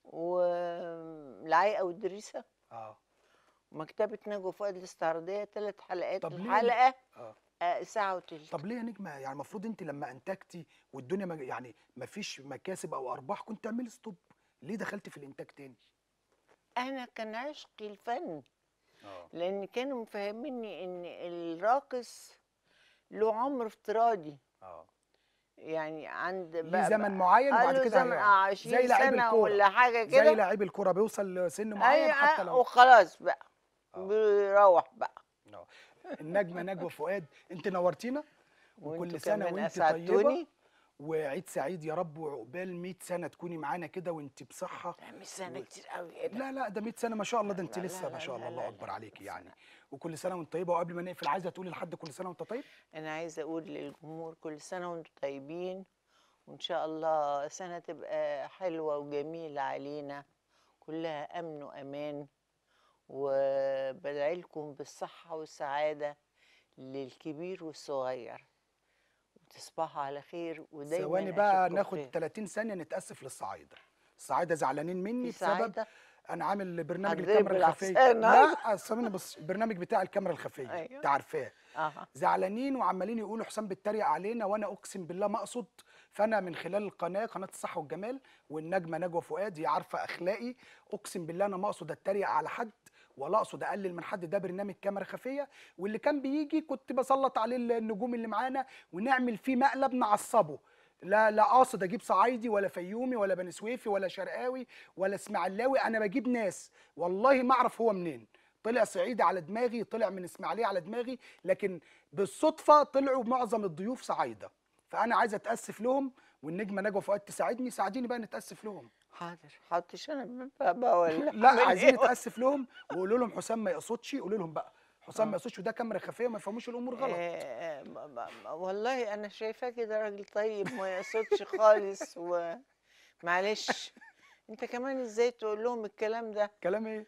S2: والعايقة والدريسة.
S1: اه
S2: ومكتبة نجوى فؤاد الاستعراضية 3 حلقات
S1: طب ليه
S2: الحلقة.
S1: اه
S2: ساعة وتلت.
S1: طب ليه يا نجمة؟ يعني المفروض انت لما انتجتي والدنيا يعني ما فيش مكاسب او ارباح كنت تعملي ستوب، ليه دخلتي في الانتاج تاني؟
S2: أنا كان عشقي الفن،
S1: اه
S2: لأن كانوا مفهميني إن الراقص له عمر افتراضي.
S1: اه
S2: يعني عند
S1: ليه زمن معين وبعد
S2: قالوا
S1: كده
S2: زمن
S1: هيقع، زي
S2: 20
S1: لعيب
S2: سنة
S1: الكورة.
S2: ولا حاجة
S1: زي
S2: كده.
S1: لعيب الكورة بيوصل لسن معين حتى
S2: أي،
S1: لو
S2: وخلاص بقى
S1: اه
S2: بيروح بقى.
S1: اه النجمة نجوى فؤاد، انت نورتينا،
S2: وانتوا
S1: وكل سنة
S2: كمان
S1: وانت طيبة،
S2: أسعدتوني.
S1: وعيد سعيد يا رب، وعقبال 100 سنة تكوني معانا كده وانت بصحة.
S2: مش سنة كتير قوي ايه ده؟
S1: لا لا، ده 100 سنة ما شاء الله، ده انت
S2: لا
S1: لسه
S2: لا
S1: ما
S2: لا
S1: شاء الله،
S2: لا
S1: الله
S2: لا
S1: اكبر
S2: لا،
S1: عليكي
S2: 100 سنة.
S1: يعني. وكل سنة وانت طيبة، وقبل ما نقفل عايزة تقولي لحد كل سنة وانت طيب؟
S2: أنا عايزة أقول للجمهور كل سنة وانتوا طيبين، وإن شاء الله سنة تبقى حلوة وجميلة علينا، كلها أمن وأمان، وبدعي لكم بالصحة والسعادة للكبير والصغير، وتصبحوا على خير ودايما
S1: ثواني بقى
S2: أشوفكم
S1: ناخد
S2: بخير.
S1: 30 ثانيه نتاسف للصعايده. الصعايده زعلانين مني
S2: في
S1: بسبب
S2: سعادة
S1: انا عامل برنامج
S2: هتضرب
S1: الكاميرا الخفيه.
S2: بالعصاية
S1: لا ثواني بس، البرنامج بتاع الكاميرا الخفيه
S2: أيوه.
S1: انت عارفاه.
S2: أها.
S1: زعلانين وعمالين يقولوا حسام بيتريق علينا، وانا اقسم بالله ما اقصد. فانا من خلال القناه، قناه الصحه والجمال والنجمه نجوى فؤاد، هي عارفه اخلاقي، اقسم بالله انا ما اقصد اتريق على حد ولا اقصد اقلل من حد. ده برنامج كاميرا خفيه، واللي كان بيجي كنت بسلط عليه النجوم اللي معانا ونعمل فيه مقلب نعصبه. لا قاصد اجيب صعايدي ولا فيومي ولا بني سويفي ولا شرقاوي ولا اسماعيلاوي، انا بجيب ناس والله ما اعرف هو منين. طلع صعيدي على دماغي، طلع من اسماعيليه على دماغي، لكن بالصدفه طلعوا معظم الضيوف صعايده. فانا عايز اتاسف لهم، والنجمه نجوى فؤاد تساعدني، ساعديني بقى نتاسف لهم.
S2: حاضر حاضرش أنا بقى ولا
S1: لا
S2: أعمل
S1: عايزين
S2: إيه؟
S1: نتاسف لهم، وقولوا لهم حسام ما يقصدش. قولوا لهم بقى حسام ما
S2: آه.
S1: يقصدش، وده كاميرا خفيه، ما يفهموش الامور غلط.
S2: والله أنا شايفاه كده راجل طيب ما يقصدش خالص، ومعلش أنت كمان إزاي تقول لهم الكلام ده؟
S1: كلام ايه؟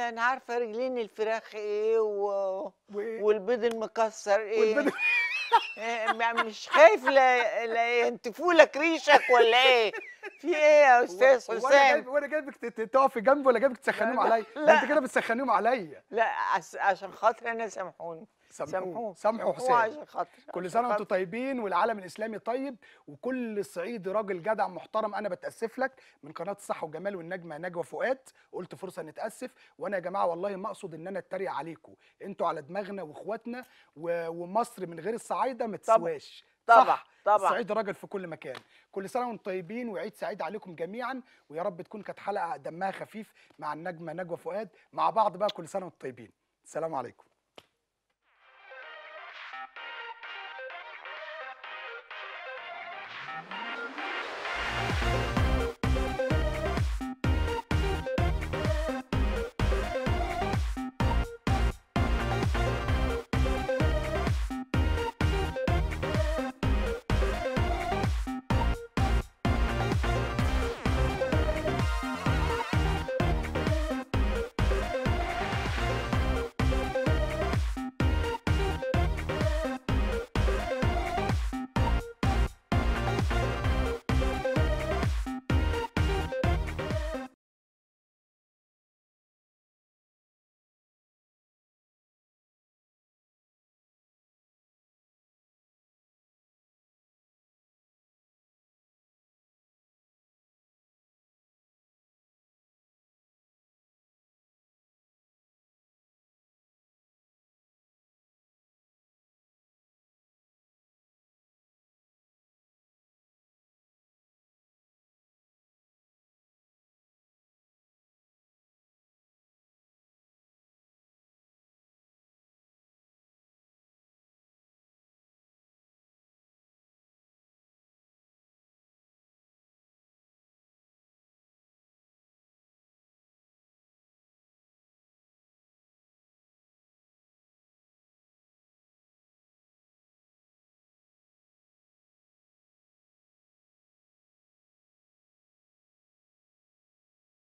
S2: أنا عارفة رجلين الفراخ إيه
S1: وايه؟
S2: والبيض المكسر إيه.
S1: والبدل
S2: مش خايف لا ينتفوا لك ريشك ولا إيه؟ في إيه يا أستاذ حسام؟
S1: وانا جايبك تقفي جنبي ولا جايبك تسخنيهم عليا؟ لا انت كده بتسخنيهم عليا.
S2: لا عشان خاطر أنا سامحوني.
S1: سامحوه
S2: سامحوه
S1: حسام.
S2: عشان خاطر
S1: كل سنه وانتم طيبين والعالم الاسلامي طيب، وكل صعيدي راجل جدع محترم. انا بتاسف لك من قناه الصحه والجمال والنجمه نجوى فؤاد، قلت فرصه نتاسف. وانا يا جماعه والله ما اقصد ان انا اتريق عليكم، انتوا على دماغنا واخواتنا، ومصر من غير الصعايده ما تسواش.
S2: طبعا
S1: صح؟
S2: طبعا.
S1: الصعيد راجل في كل مكان. كل سنه وانتم طيبين وعيد سعيد عليكم جميعا، ويا رب تكون كانت حلقه دمها خفيف مع النجمه نجوى فؤاد. مع بعض بقى كل سنه وانتم طيبين. السلام عليكم.